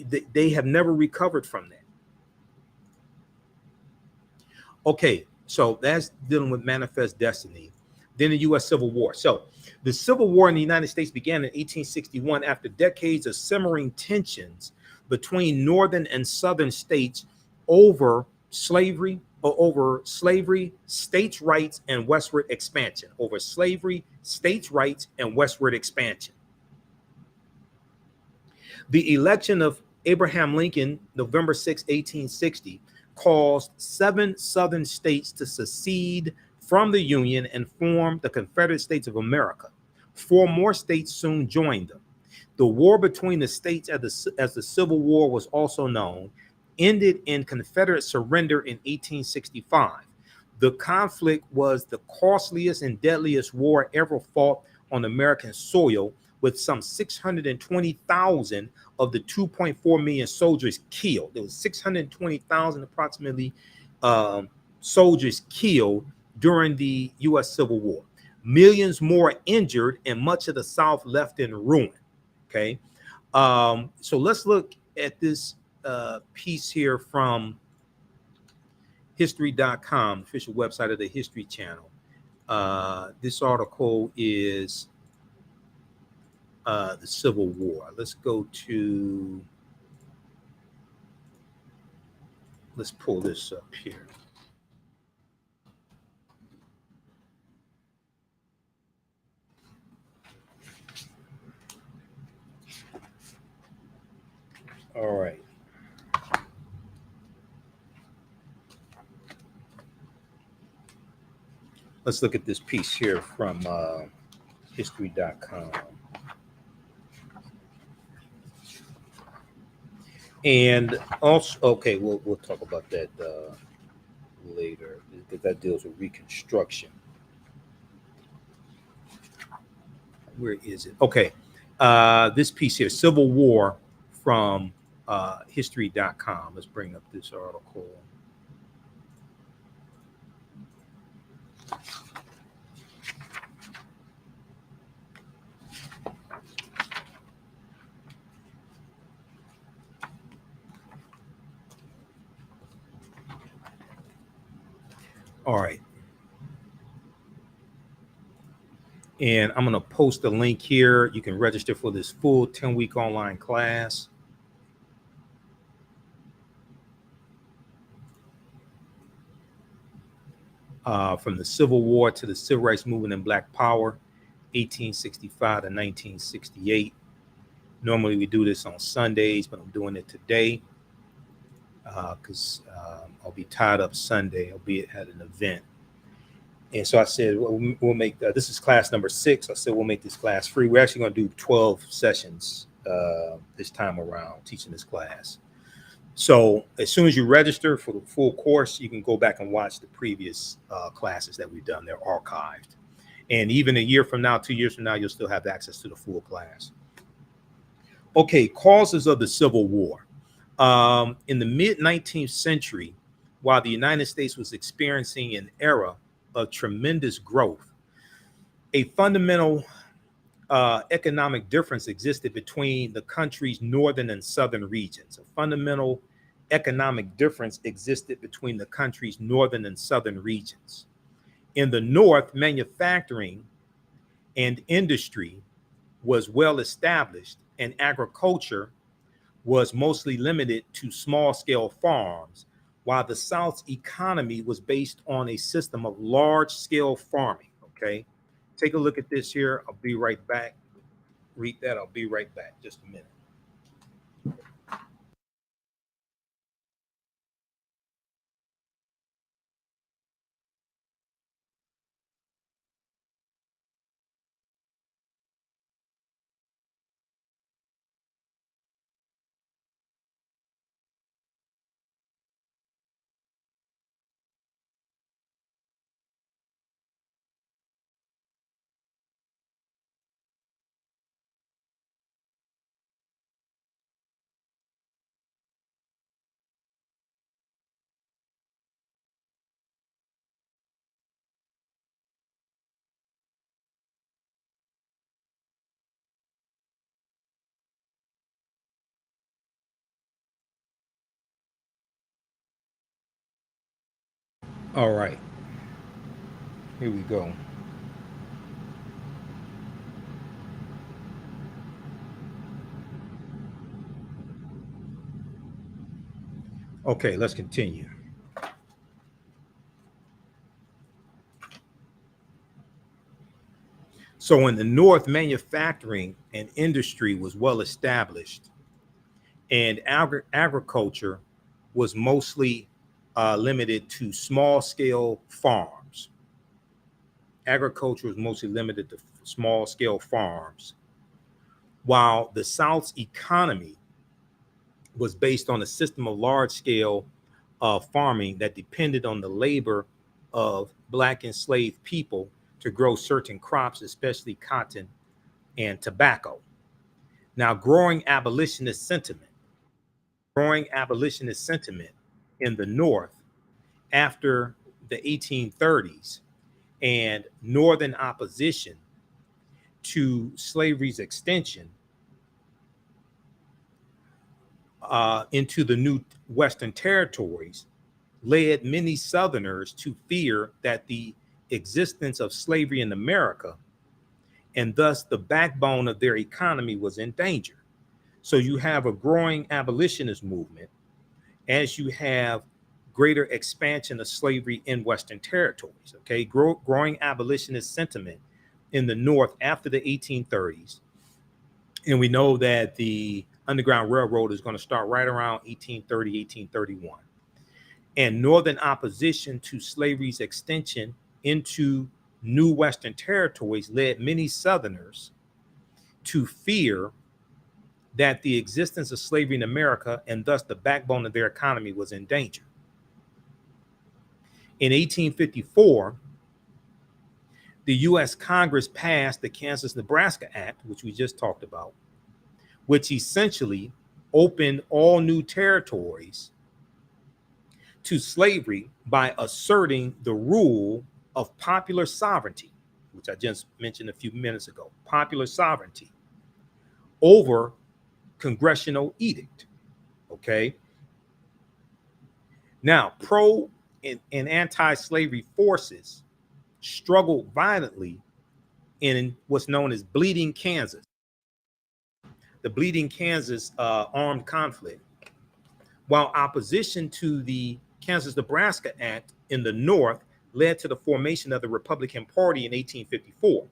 have never recovered from that. Okay, so that's dealing with manifest destiny. Then the U.S. Civil War. So the Civil War in the United States began in 1861 after decades of simmering tensions between northern and southern states over slavery, states' rights, and westward expansion. Over slavery, states' rights, and westward expansion. The election of Abraham Lincoln, November 6, 1860, caused 7 southern states to secede from the Union and form the Confederate States of America. 4 more states soon joined them. The war between the states, as the Civil War was also known, ended in Confederate surrender in 1865. The conflict was the costliest and deadliest war ever fought on American soil, with some 620,000 of the 2.4 million soldiers killed. There was 620,000 approximately soldiers killed during the U.S. Civil War. Millions more injured, and much of the South left in ruin. Okay, so let's look at this piece here from history.com, official website of the History Channel. This article is the Civil War. Let's pull this up here. All right. Let's look at this piece here from history.com. And also, okay, we'll talk about that later, because that deals with Reconstruction. Where is it? Okay, this piece here, Civil War, from history.com. Let's bring up this article. All right. And I'm going to post a link here. You can register for this full 10-week online class. from the Civil War to the Civil Rights Movement and Black Power, 1865 to 1968. Normally we do this on Sundays, but I'm doing it today because I'll be tied up Sunday. I'll be at an event. And so I said, we'll make this is class number 6. I said, we'll make this class free. We're actually going to do 12 sessions this time around teaching this class. So as soon as you register for the full course, you can go back and watch the previous classes that we've done. They're archived. And even a year from now, 2 years from now, you'll still have access to the full class. Okay, causes of the Civil War. In the mid-19th century, while the United States was experiencing an era of tremendous growth, a fundamental economic difference existed between the country's northern and southern regions. A fundamental economic difference existed between the country's northern and southern regions. In the North, manufacturing and industry was well established, and agriculture was mostly limited to small-scale farms, while the South's economy was based on a system of large-scale farming. Okay, take a look at this here. I'll be right back. Read that. I'll be right back. Just a minute. All right, here we go. Okay, let's continue. So in the North, manufacturing and industry was well established, and agriculture was mostly limited to small scale farms. Agriculture was mostly limited to small scale farms, while the South's economy was based on a system of large scale farming that depended on the labor of Black enslaved people to grow certain crops, especially cotton and tobacco. Now, growing abolitionist sentiment in the North after the 1830s, and Northern opposition to slavery's extension into the new Western territories led many Southerners to fear that the existence of slavery in America, and thus the backbone of their economy, was in danger. So you have a growing abolitionist movement as you have greater expansion of slavery in Western territories. Okay, growing abolitionist sentiment in the North after the 1830s. And we know that the Underground Railroad is going to start right around 1830, 1831. And Northern opposition to slavery's extension into new Western territories led many Southerners to fear that the existence of slavery in America, and thus the backbone of their economy, was in danger. In 1854, the U.S. Congress passed the Kansas-Nebraska Act, which we just talked about, which essentially opened all new territories to slavery by asserting the rule of popular sovereignty, which I just mentioned a few minutes ago, popular sovereignty over congressional edict. Okay. Now, pro and anti-slavery forces struggled violently in what's known as Bleeding Kansas, the Bleeding Kansas armed conflict, while opposition to the Kansas-Nebraska Act in the North led to the formation of the Republican Party in 1854,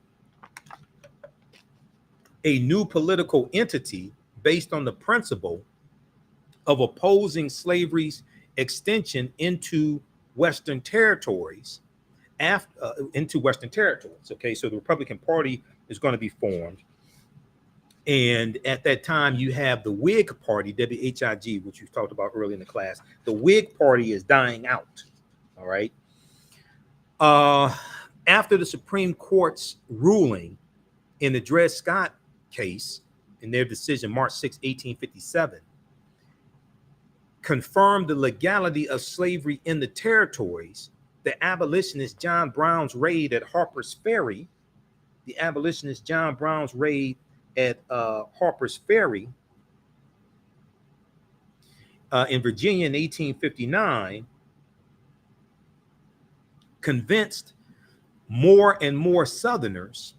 a new political entity based on the principle of opposing slavery's extension into Western territories. Into Western territories. Okay, so the Republican Party is going to be formed. And at that time, you have the Whig Party, WHIG, which you talked about early in the class. The Whig Party is dying out. All right. After the Supreme Court's ruling in the Dred Scott case, in their decision, March 6, 1857, confirmed the legality of slavery in the territories, the abolitionist John Brown's raid at Harper's Ferry, Harper's Ferry in Virginia in 1859 convinced more and more Southerners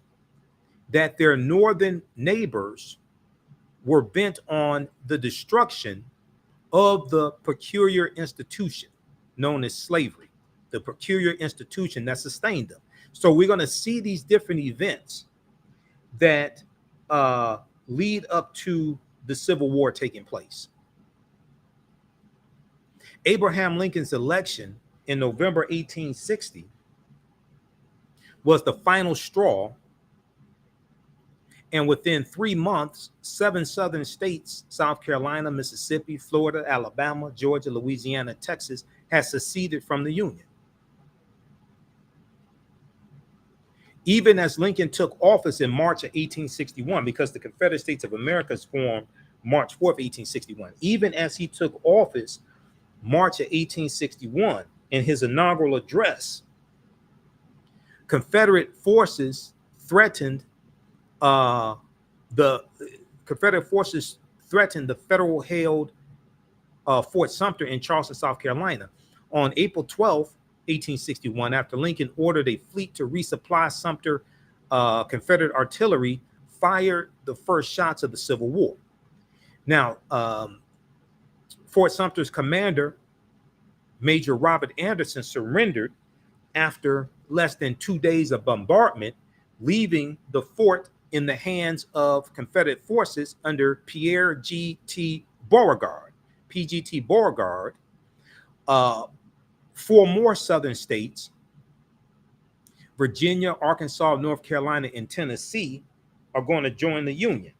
that their northern neighbors were bent on the destruction of the peculiar institution known as slavery, the peculiar institution that sustained them. So we're going to see these different events that lead up to the Civil War taking place. Abraham Lincoln's election in November 1860 was the final straw, and within 3 months, 7 southern states, South Carolina, Mississippi, Florida, Alabama, Georgia, Louisiana, Texas, had seceded from the Union. Even as Lincoln took office in March of 1861, because the Confederate States of America is formed March 4th, 1861. Even as he took office March of 1861, in his inaugural address, Confederate forces threatened the federal-held Fort Sumter in Charleston, South Carolina. On April 12th, 1861, after Lincoln ordered a fleet to resupply Sumter, Confederate artillery fired the first shots of the Civil War. Now, Fort Sumter's commander, Major Robert Anderson, surrendered after less than 2 days of bombardment, leaving the fort in the hands of Confederate forces under Pierre G.T. Beauregard, PGT Beauregard. 4 more southern states, Virginia, Arkansas, North Carolina, and Tennessee, are going to join the Union.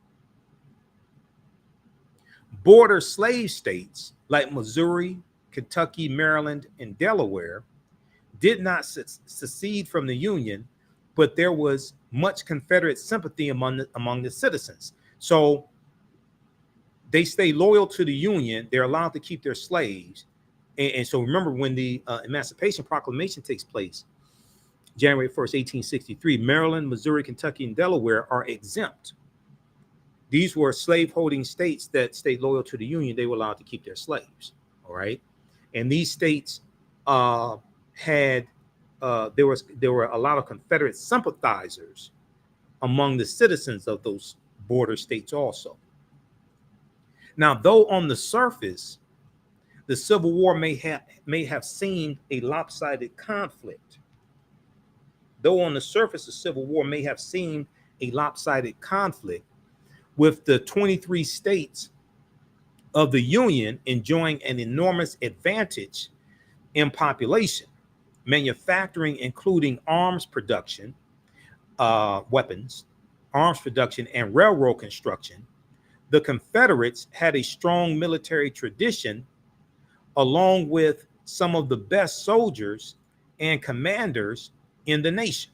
Border slave states like Missouri, Kentucky, Maryland, and Delaware did not secede from the Union, but there was much Confederate sympathy among the citizens. So they stay loyal to the Union. They're allowed to keep their slaves. And so remember, when the Emancipation Proclamation takes place, January 1st, 1863, Maryland, Missouri, Kentucky, and Delaware are exempt. These were slave-holding states that stayed loyal to the Union. They were allowed to keep their slaves, all right? And these states there were a lot of Confederate sympathizers among the citizens of those border states also. Now, though on the surface, the Civil War may have seemed a lopsided conflict. Though on the surface, the Civil War may have seemed a lopsided conflict, with the 23 states of the Union enjoying an enormous advantage in population, manufacturing, including arms production, weapons, arms production, and railroad construction. The Confederates had a strong military tradition, along with some of the best soldiers and commanders in the nation.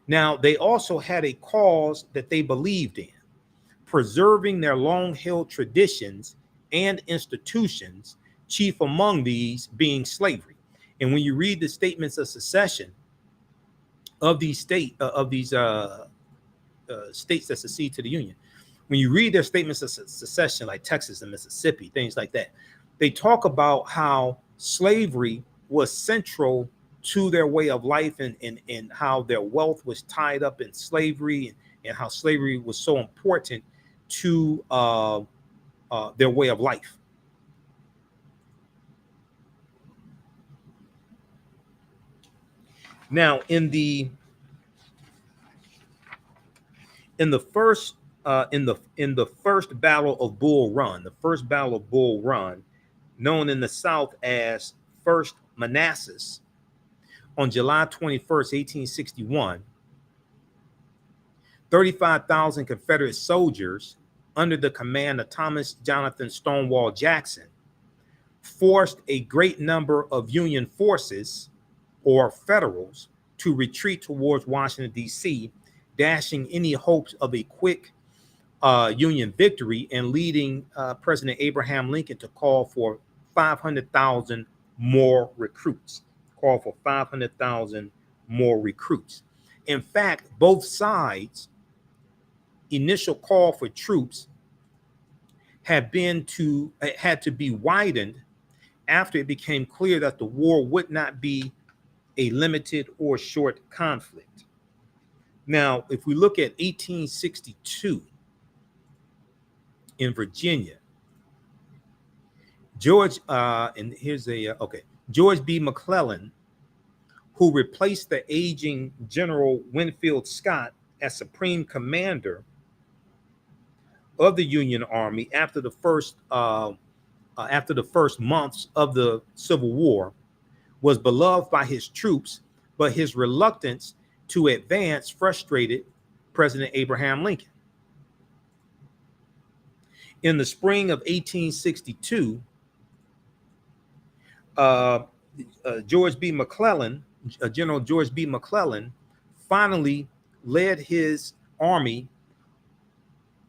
Now, they also had a cause that they believed in, preserving their long-held traditions and institutions, chief among these being slavery. And when you read the statements of secession of these states that secede to the Union, when you read their statements of secession, like Texas and Mississippi, things like that, they talk about how slavery was central to their way of life, and how their wealth was tied up in slavery, and how slavery was so important to their way of life. Now, in the first in the first battle of Bull Run, the first battle of Bull Run, known in the South as First Manassas, on July 21st, 1861, 35,000 Confederate soldiers under the command of Thomas Jonathan Stonewall Jackson forced a great number of Union forces or Federals to retreat towards Washington, D.C., dashing any hopes of a quick Union victory and leading President Abraham Lincoln to call for 500,000 more recruits. Call for 500,000 more recruits. In fact, both sides' initial call for troops had to be widened after it became clear that the war would not be a limited or short conflict. Now, if we look at 1862 in Virginia, George B. McClellan, who replaced the aging General Winfield Scott as supreme commander of the Union Army after the first months of the Civil War, was beloved by his troops, but his reluctance to advance frustrated President Abraham Lincoln. In the spring of 1862, General George B. McClellan finally led his army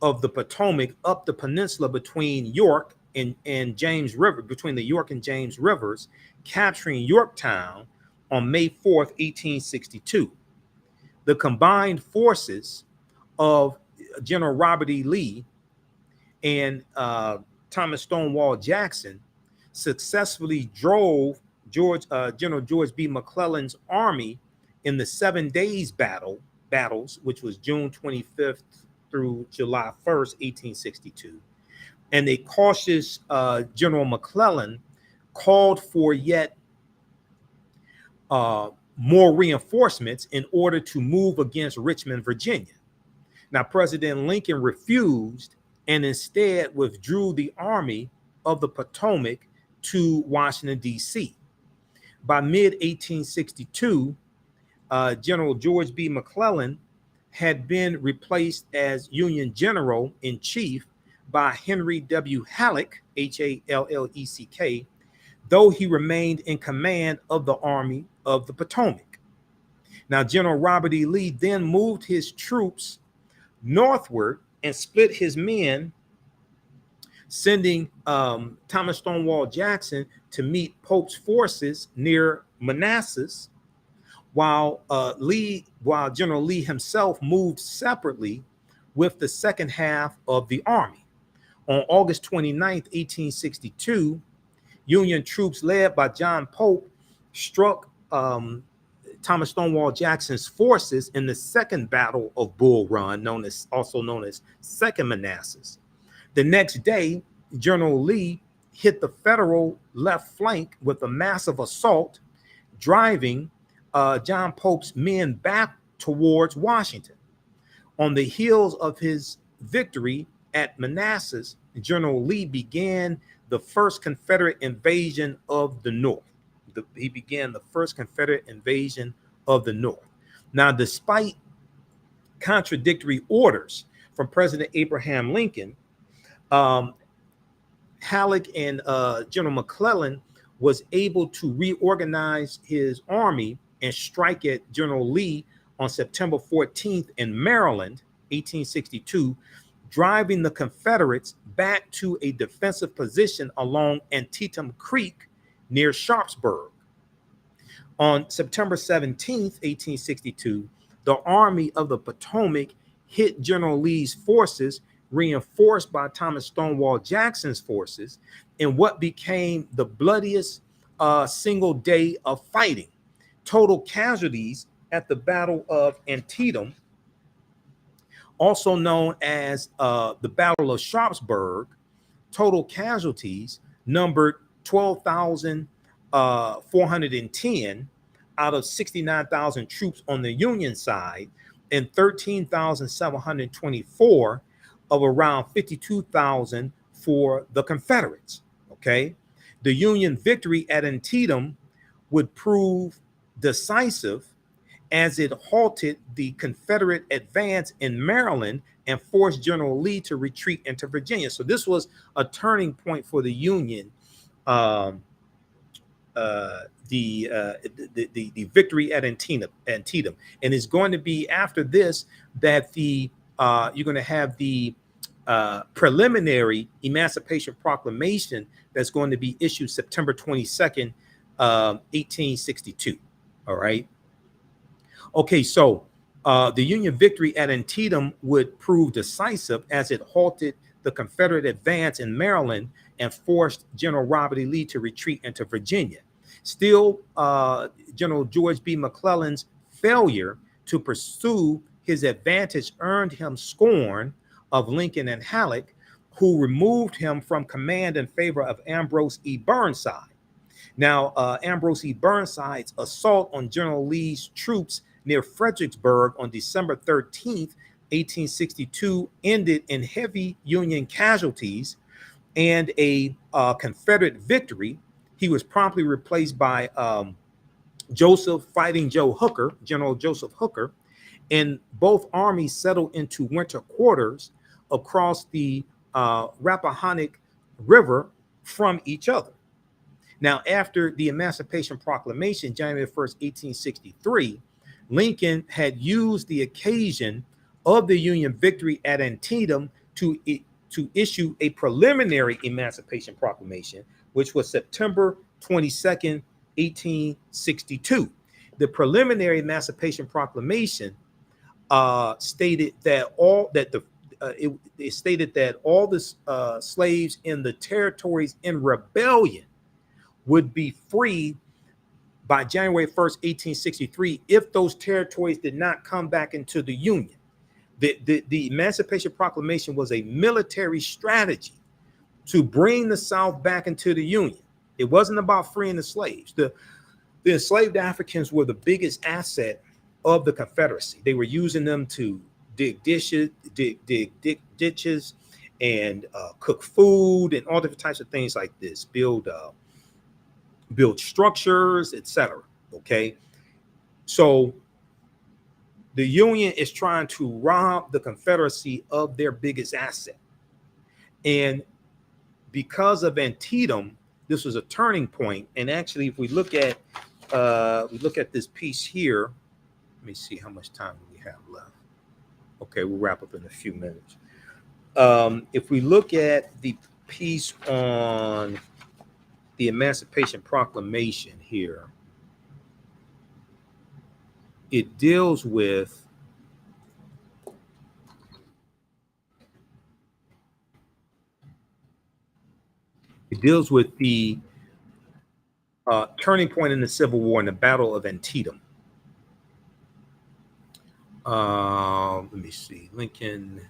of the Potomac up the peninsula between York and James River, between the York and James Rivers, capturing Yorktown on May 4th, 1862. The combined forces of General Robert E. Lee and Thomas Stonewall Jackson successfully drove General George B. McClellan's army in the 7 days battles, which was June 25th through July 1st, 1862. And a cautious General McClellan called for yet more reinforcements in order to move against Richmond, Virginia. Now, President Lincoln refused and instead withdrew the Army of the Potomac to Washington, D.C. By mid-1862, General George B. McClellan had been replaced as Union General in Chief by Henry W. Halleck, Halleck, though he remained in command of the Army of the Potomac. Now, General Robert E. Lee then moved his troops northward and split his men, sending Thomas Stonewall Jackson to meet Pope's forces near Manassas, while General Lee himself moved separately with the second half of the army. On August 29th, 1862, Union troops led by John Pope struck Thomas Stonewall Jackson's forces in the second battle of Bull Run, also known as Second Manassas. The next day, General Lee hit the Federal left flank with a massive assault, driving John Pope's men back towards Washington. On the heels of his victory at Manassas, General Lee began the first Confederate invasion of the North. He began the first Confederate invasion of the North. Now, despite contradictory orders from President Abraham Lincoln, Halleck and General McClellan was able to reorganize his army and strike at General Lee on September 14th in Maryland, 1862, driving the Confederates back to a defensive position along Antietam Creek near Sharpsburg. On September 17th, 1862, the Army of the Potomac hit General Lee's forces, reinforced by Thomas Stonewall Jackson's forces, in what became the bloodiest single day of fighting. Total casualties at the Battle of Antietam, also known as the Battle of Sharpsburg, total casualties numbered 12,410, out of 69,000 troops on the Union side and 13,724 of around 52,000 for the Confederates. Okay. The Union victory at Antietam would prove decisive as it halted the Confederate advance in Maryland and forced General Lee to retreat into Virginia. So this was a turning point for the Union. Um, the victory at Antietam, and it's going to be after this that you're going to have the preliminary Emancipation Proclamation that's going to be issued September 22nd, 1862. All right. Okay, so the Union victory at Antietam would prove decisive as it halted the Confederate advance in Maryland and forced General Robert E. Lee to retreat into Virginia. Still, General George B. McClellan's failure to pursue his advantage earned him scorn of Lincoln and Halleck, who removed him from command in favor of Ambrose E. Burnside. Now, Ambrose E. Burnside's assault on General Lee's troops near Fredericksburg on December 13th, 1862, ended in heavy Union casualties and a Confederate victory. He was promptly replaced by Joseph Fighting Joe Hooker, General Joseph Hooker, and both armies settled into winter quarters across the Rappahannock River from each other. Now, after the Emancipation Proclamation, January 1st, 1863, Lincoln had used the occasion of the Union victory at Antietam to issue a preliminary Emancipation Proclamation, which was September 22nd, 1862. The preliminary Emancipation Proclamation stated that all the slaves in the territories in rebellion would be free by January 1st, 1863, if those territories did not come back into the Union. The Emancipation Proclamation was a military strategy to bring the South back into the Union. It wasn't about freeing the slaves. The enslaved Africans were the biggest asset of the Confederacy. They were using them to dig ditches and cook food and all different types of things like this, build structures, etc. Okay, so the Union is trying to rob the Confederacy of their biggest asset, and because of Antietam, this was a turning point. And actually, if we look at this piece here, let me see how much time we have left. Okay, we'll wrap up in a few minutes. If we look at the piece on the Emancipation Proclamation here, it deals with the turning point in the Civil War and the Battle of Antietam. Let me see. Lincoln,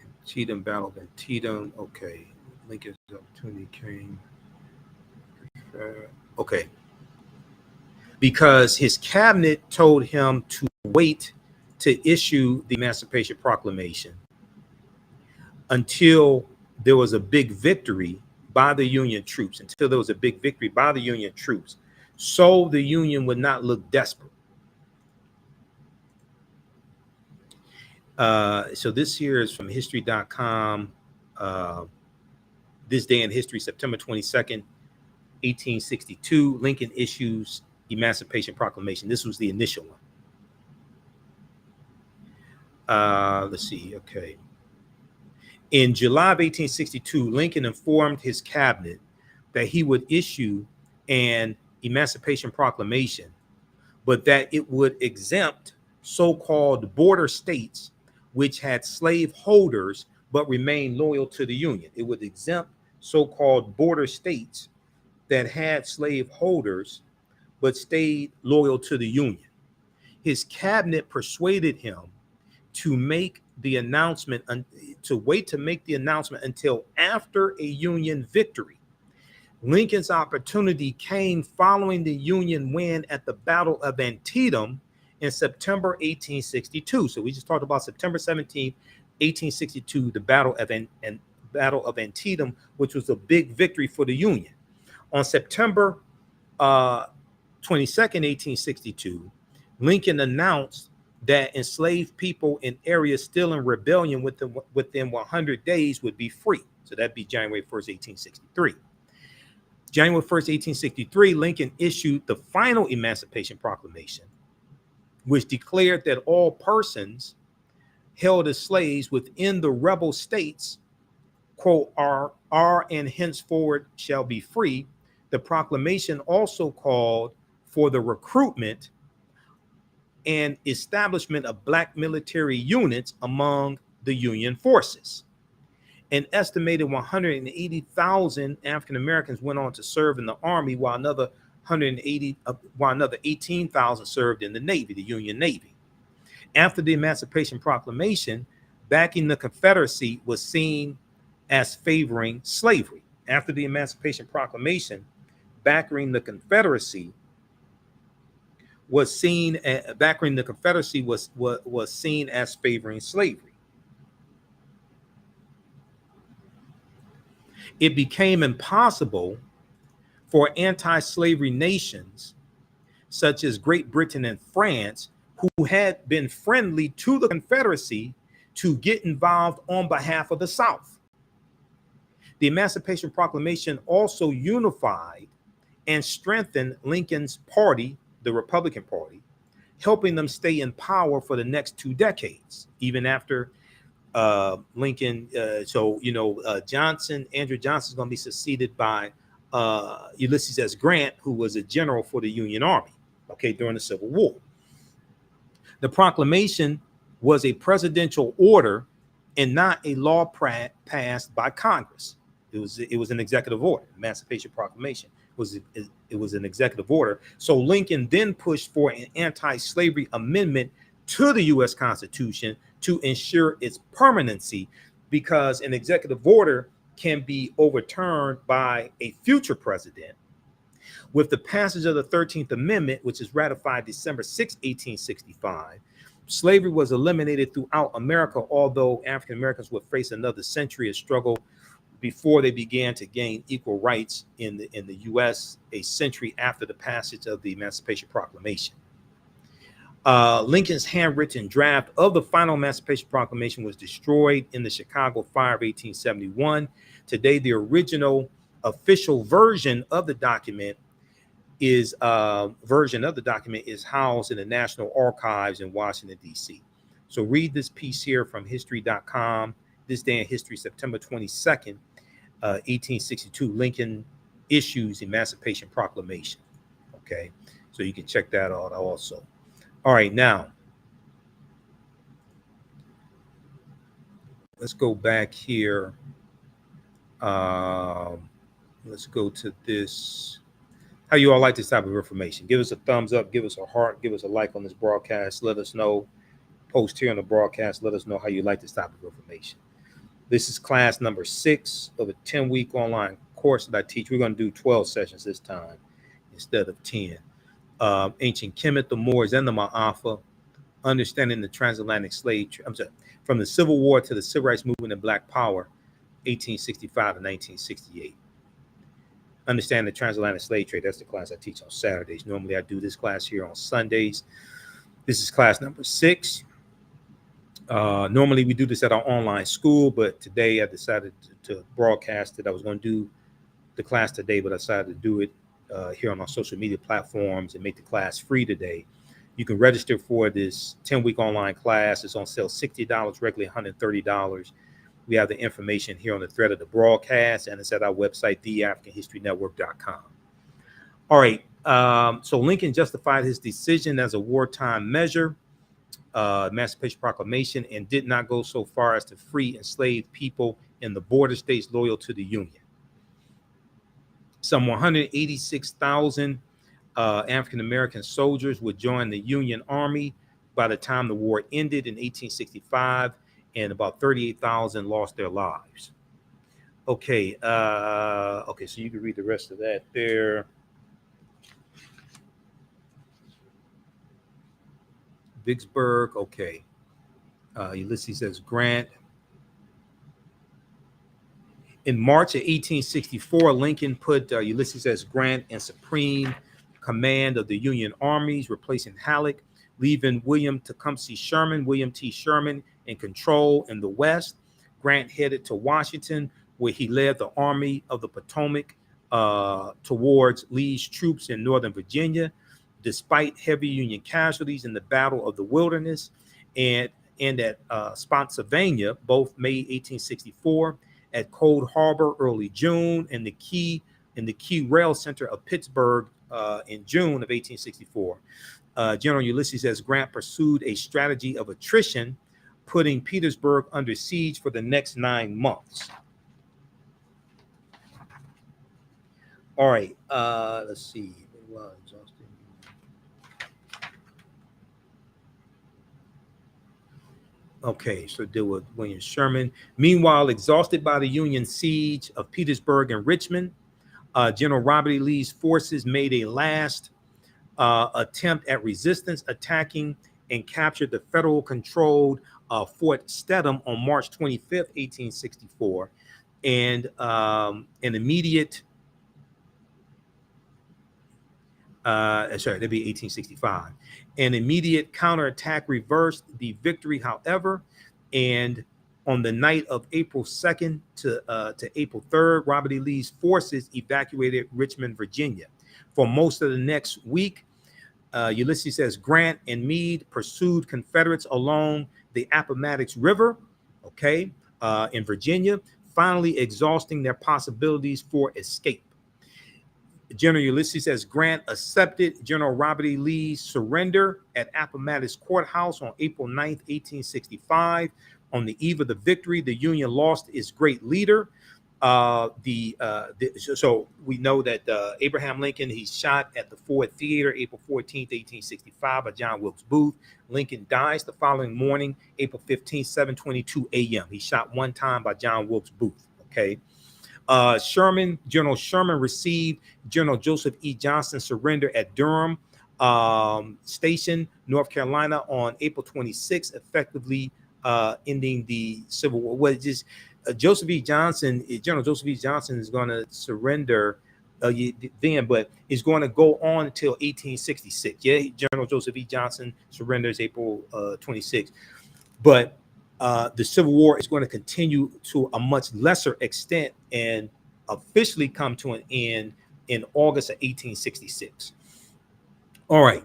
Antietam, Battle of Antietam. Okay. Lincoln's opportunity came. Okay. Because his cabinet told him to wait to issue the Emancipation Proclamation until there was a big victory by the Union troops, so the Union would not look desperate. So this here is from history.com. This day in history, September 22nd, 1862, Lincoln issues Emancipation Proclamation. This was the initial one. Let's see. Okay. In July of 1862, Lincoln informed his cabinet that he would issue an Emancipation Proclamation, but that it would exempt so-called border states which had slave holders but remained loyal to the Union. It would exempt so-called border states that had slave holders but stayed loyal to the Union. His cabinet persuaded him to make the announcement, to wait to make the announcement until after a Union victory. Lincoln's opportunity came following the Union win at the Battle of Antietam in September 1862. So we just talked about September 17th, 1862, the Battle of Antietam, which was a big victory for the Union. On September 22nd, 1862, Lincoln announced that enslaved people in areas still in rebellion within 100 days would be free. So that'd be January 1st, 1863. January 1st, 1863, Lincoln issued the final Emancipation Proclamation, which declared that all persons held as slaves within the rebel states, quote, are and henceforward shall be free. The proclamation also called for the recruitment and establishment of black military units among the Union forces. An estimated 180,000 African Americans went on to serve in the Army, while another 18,000 served in the Navy, the Union Navy. After the Emancipation Proclamation, backing the Confederacy was seen as favoring slavery. After the Emancipation Proclamation, backing the Confederacy was seen as favoring slavery. It became impossible for anti-slavery nations such as Great Britain and France, who had been friendly to the Confederacy, to get involved on behalf of the South. The Emancipation Proclamation also unified and strengthened Lincoln's party, the Republican Party, helping them stay in power for the next 2 decades, even after Lincoln. Andrew Johnson is going to be succeeded by Ulysses S. Grant, who was a general for the Union Army, during the Civil War. The proclamation was a presidential order and not a law passed by Congress. It was an executive order. Emancipation Proclamation was an executive order. So Lincoln then pushed for an anti-slavery amendment to the U.S. Constitution to ensure its permanency, because an executive order can be overturned by a future president. With the passage of the 13th Amendment, which is ratified December 6, 1865, slavery was eliminated throughout America, although African Americans would face another century of struggle before they began to gain equal rights in the U.S. a century after the passage of the Emancipation Proclamation. Lincoln's handwritten draft of the final Emancipation Proclamation was destroyed in the Chicago Fire of 1871. Today, the original official version of the document is housed in the National Archives in Washington, D.C. So read this piece here from history.com. This day in history, September 22nd, 1862, Lincoln issues Emancipation Proclamation. Okay, so you can check that out also. All right, now let's go back here. Let's go to this. How you all like this type of information? Give us a thumbs up, give us a heart, give us a like on this broadcast. Let us know. Post here on the broadcast. Let us know how you like this type of information. This is class number 6 of a 10-week online course that I teach. We're going to do 12 sessions this time instead of 10. Ancient Kemet, the Moors, and the Ma'afa, understanding the transatlantic slave trade. From the Civil War to the Civil Rights Movement and Black Power, 1865 to 1968. Understand the transatlantic slave trade. That's the class I teach on Saturdays. Normally I do this class here on Sundays. This is class number 6. Normally we do this at our online school, but today I decided to broadcast it. I was going to do the class today, but I decided to do it here on our social media platforms and make the class free today. You can register for this 10-week online class. It's on sale $60, regularly $130. We have the information here on the thread of the broadcast, and it's at our website, theafricanhistorynetwork.com. All right. So Lincoln justified his decision as a wartime measure, Emancipation Proclamation, and did not go so far as to free enslaved people in the border states loyal to the Union. Some 186,000 African-American soldiers would join the Union Army by the time the war ended in 1865, and about 38,000 lost their lives. Okay. Okay. So you can read the rest of that there. Vicksburg. Okay. Ulysses S. Grant. In March of 1864, Lincoln put Ulysses S. Grant in supreme command of the Union armies, replacing Halleck, leaving William T. Sherman, in control in the West. Grant headed to Washington, where he led the Army of the Potomac towards Lee's troops in Northern Virginia. Despite heavy Union casualties in the Battle of the Wilderness and, and at Spotsylvania, both May 1864, at Cold Harbor early June, and the key rail center of Pittsburgh in June of 1864. General Ulysses S. Grant pursued a strategy of attrition, putting Petersburg under siege for the next 9 months. All right, let's see. Okay, so deal with William Sherman. Meanwhile, exhausted by the Union siege of Petersburg and Richmond, General Robert E. Lee's forces made a last attempt at resistance, attacking and captured the federal-controlled Fort Stedham on March 25th, 1864, and an immediate that'd be 1865. An immediate counterattack reversed the victory, however, and on the night of April 2nd to April 3rd, Robert E. Lee's forces evacuated Richmond, Virginia. For most of the next week, Ulysses S. Grant and Meade pursued Confederates along the Appomattox River, in Virginia, finally exhausting their possibilities for escape. General Ulysses S. Grant accepted General Robert E. Lee's surrender at Appomattox Courthouse on April 9th, 1865. On the eve of the victory, the Union lost its great leader. So we know that Abraham Lincoln, he's shot at the Ford Theater April 14th, 1865 by John Wilkes Booth. Lincoln dies the following morning, April 15th, 7:22 a.m. He's shot one time by John Wilkes Booth. General Sherman received General Joseph E. Johnston's surrender at Durham Station, North Carolina on April 26th, effectively ending the Civil War. Well, just General Joseph E. Johnston is going to surrender then, but it's going to go on until 1866. Yeah, General Joseph E. Johnston surrenders April 26th. But the Civil War is going to continue to a much lesser extent and officially come to an end in August of 1866. All right.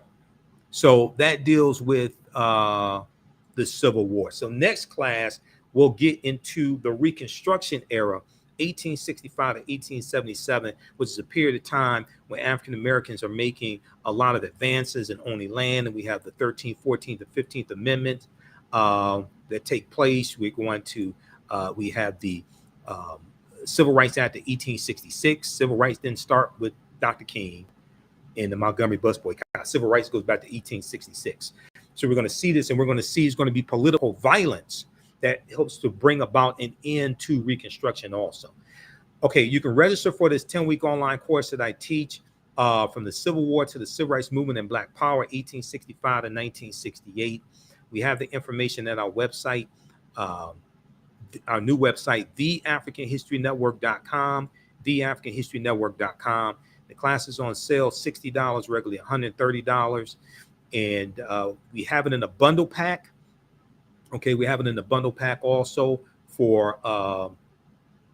So that deals with the Civil War. So next class, we'll get into the Reconstruction Era, 1865 to 1877, which is a period of time when African Americans are making a lot of advances in owning land. And we have the 13th, 14th, and 15th Amendment that take place. We're going to, we have the Civil Rights Act of 1866. Civil rights didn't start with Dr. King and the Montgomery bus boycott. Civil rights goes back to 1866. So we're going to see this, and we're going to see it's going to be political violence that helps to bring about an end to Reconstruction also. Okay, you can register for this 10-week online course that I teach from the Civil War to the Civil Rights Movement and Black Power, 1865 to 1968. We have the information at our website, our new website, theafricanhistorynetwork.com, theafricanhistorynetwork.com. The class is on sale, $60, regularly $130. And we have it in a bundle pack. Okay, we have it in the bundle pack also for,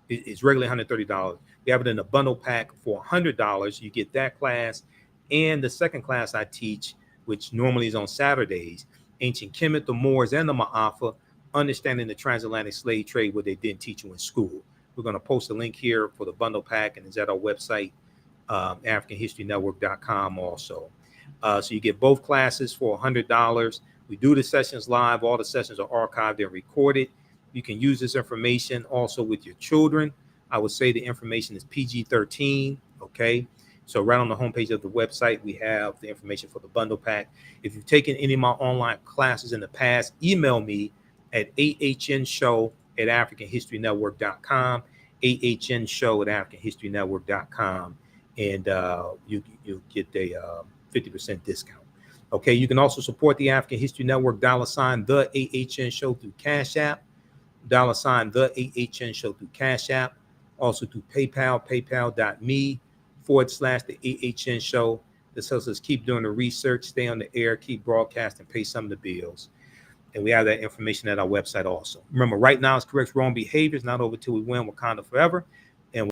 it's regularly $130. We have it in a bundle pack for $100. You get that class and the second class I teach, which normally is on Saturdays, Ancient Kemet, the Moors, and the Ma'afa, Understanding the Transatlantic Slave Trade, what they didn't teach you in school. We're going to post a link here for the bundle pack, and it's at our website, AfricanHistoryNetwork.com also. So you get both classes for $100. We do the sessions live. All the sessions are archived and recorded. You can use this information also with your children. I would say the information is PG-13, okay? So right on the homepage of the website, we have the information for the bundle pack. If you've taken any of my online classes in the past, email me at ahnshow@africanhistorynetwork.com. AHN show at AfricanHistoryNetwork.com, and you'll get a 50% discount. Okay, you can also support the African History Network, $ the AHN show through Cash App, $ the AHN show through Cash App, also through PayPal, paypal.me/the AHN show. This helps us keep doing the research, stay on the air, keep broadcasting, pay some of the bills. And we have that information at our website also. Remember, right now it's correct wrong behaviors, not over till we win. Wakanda forever.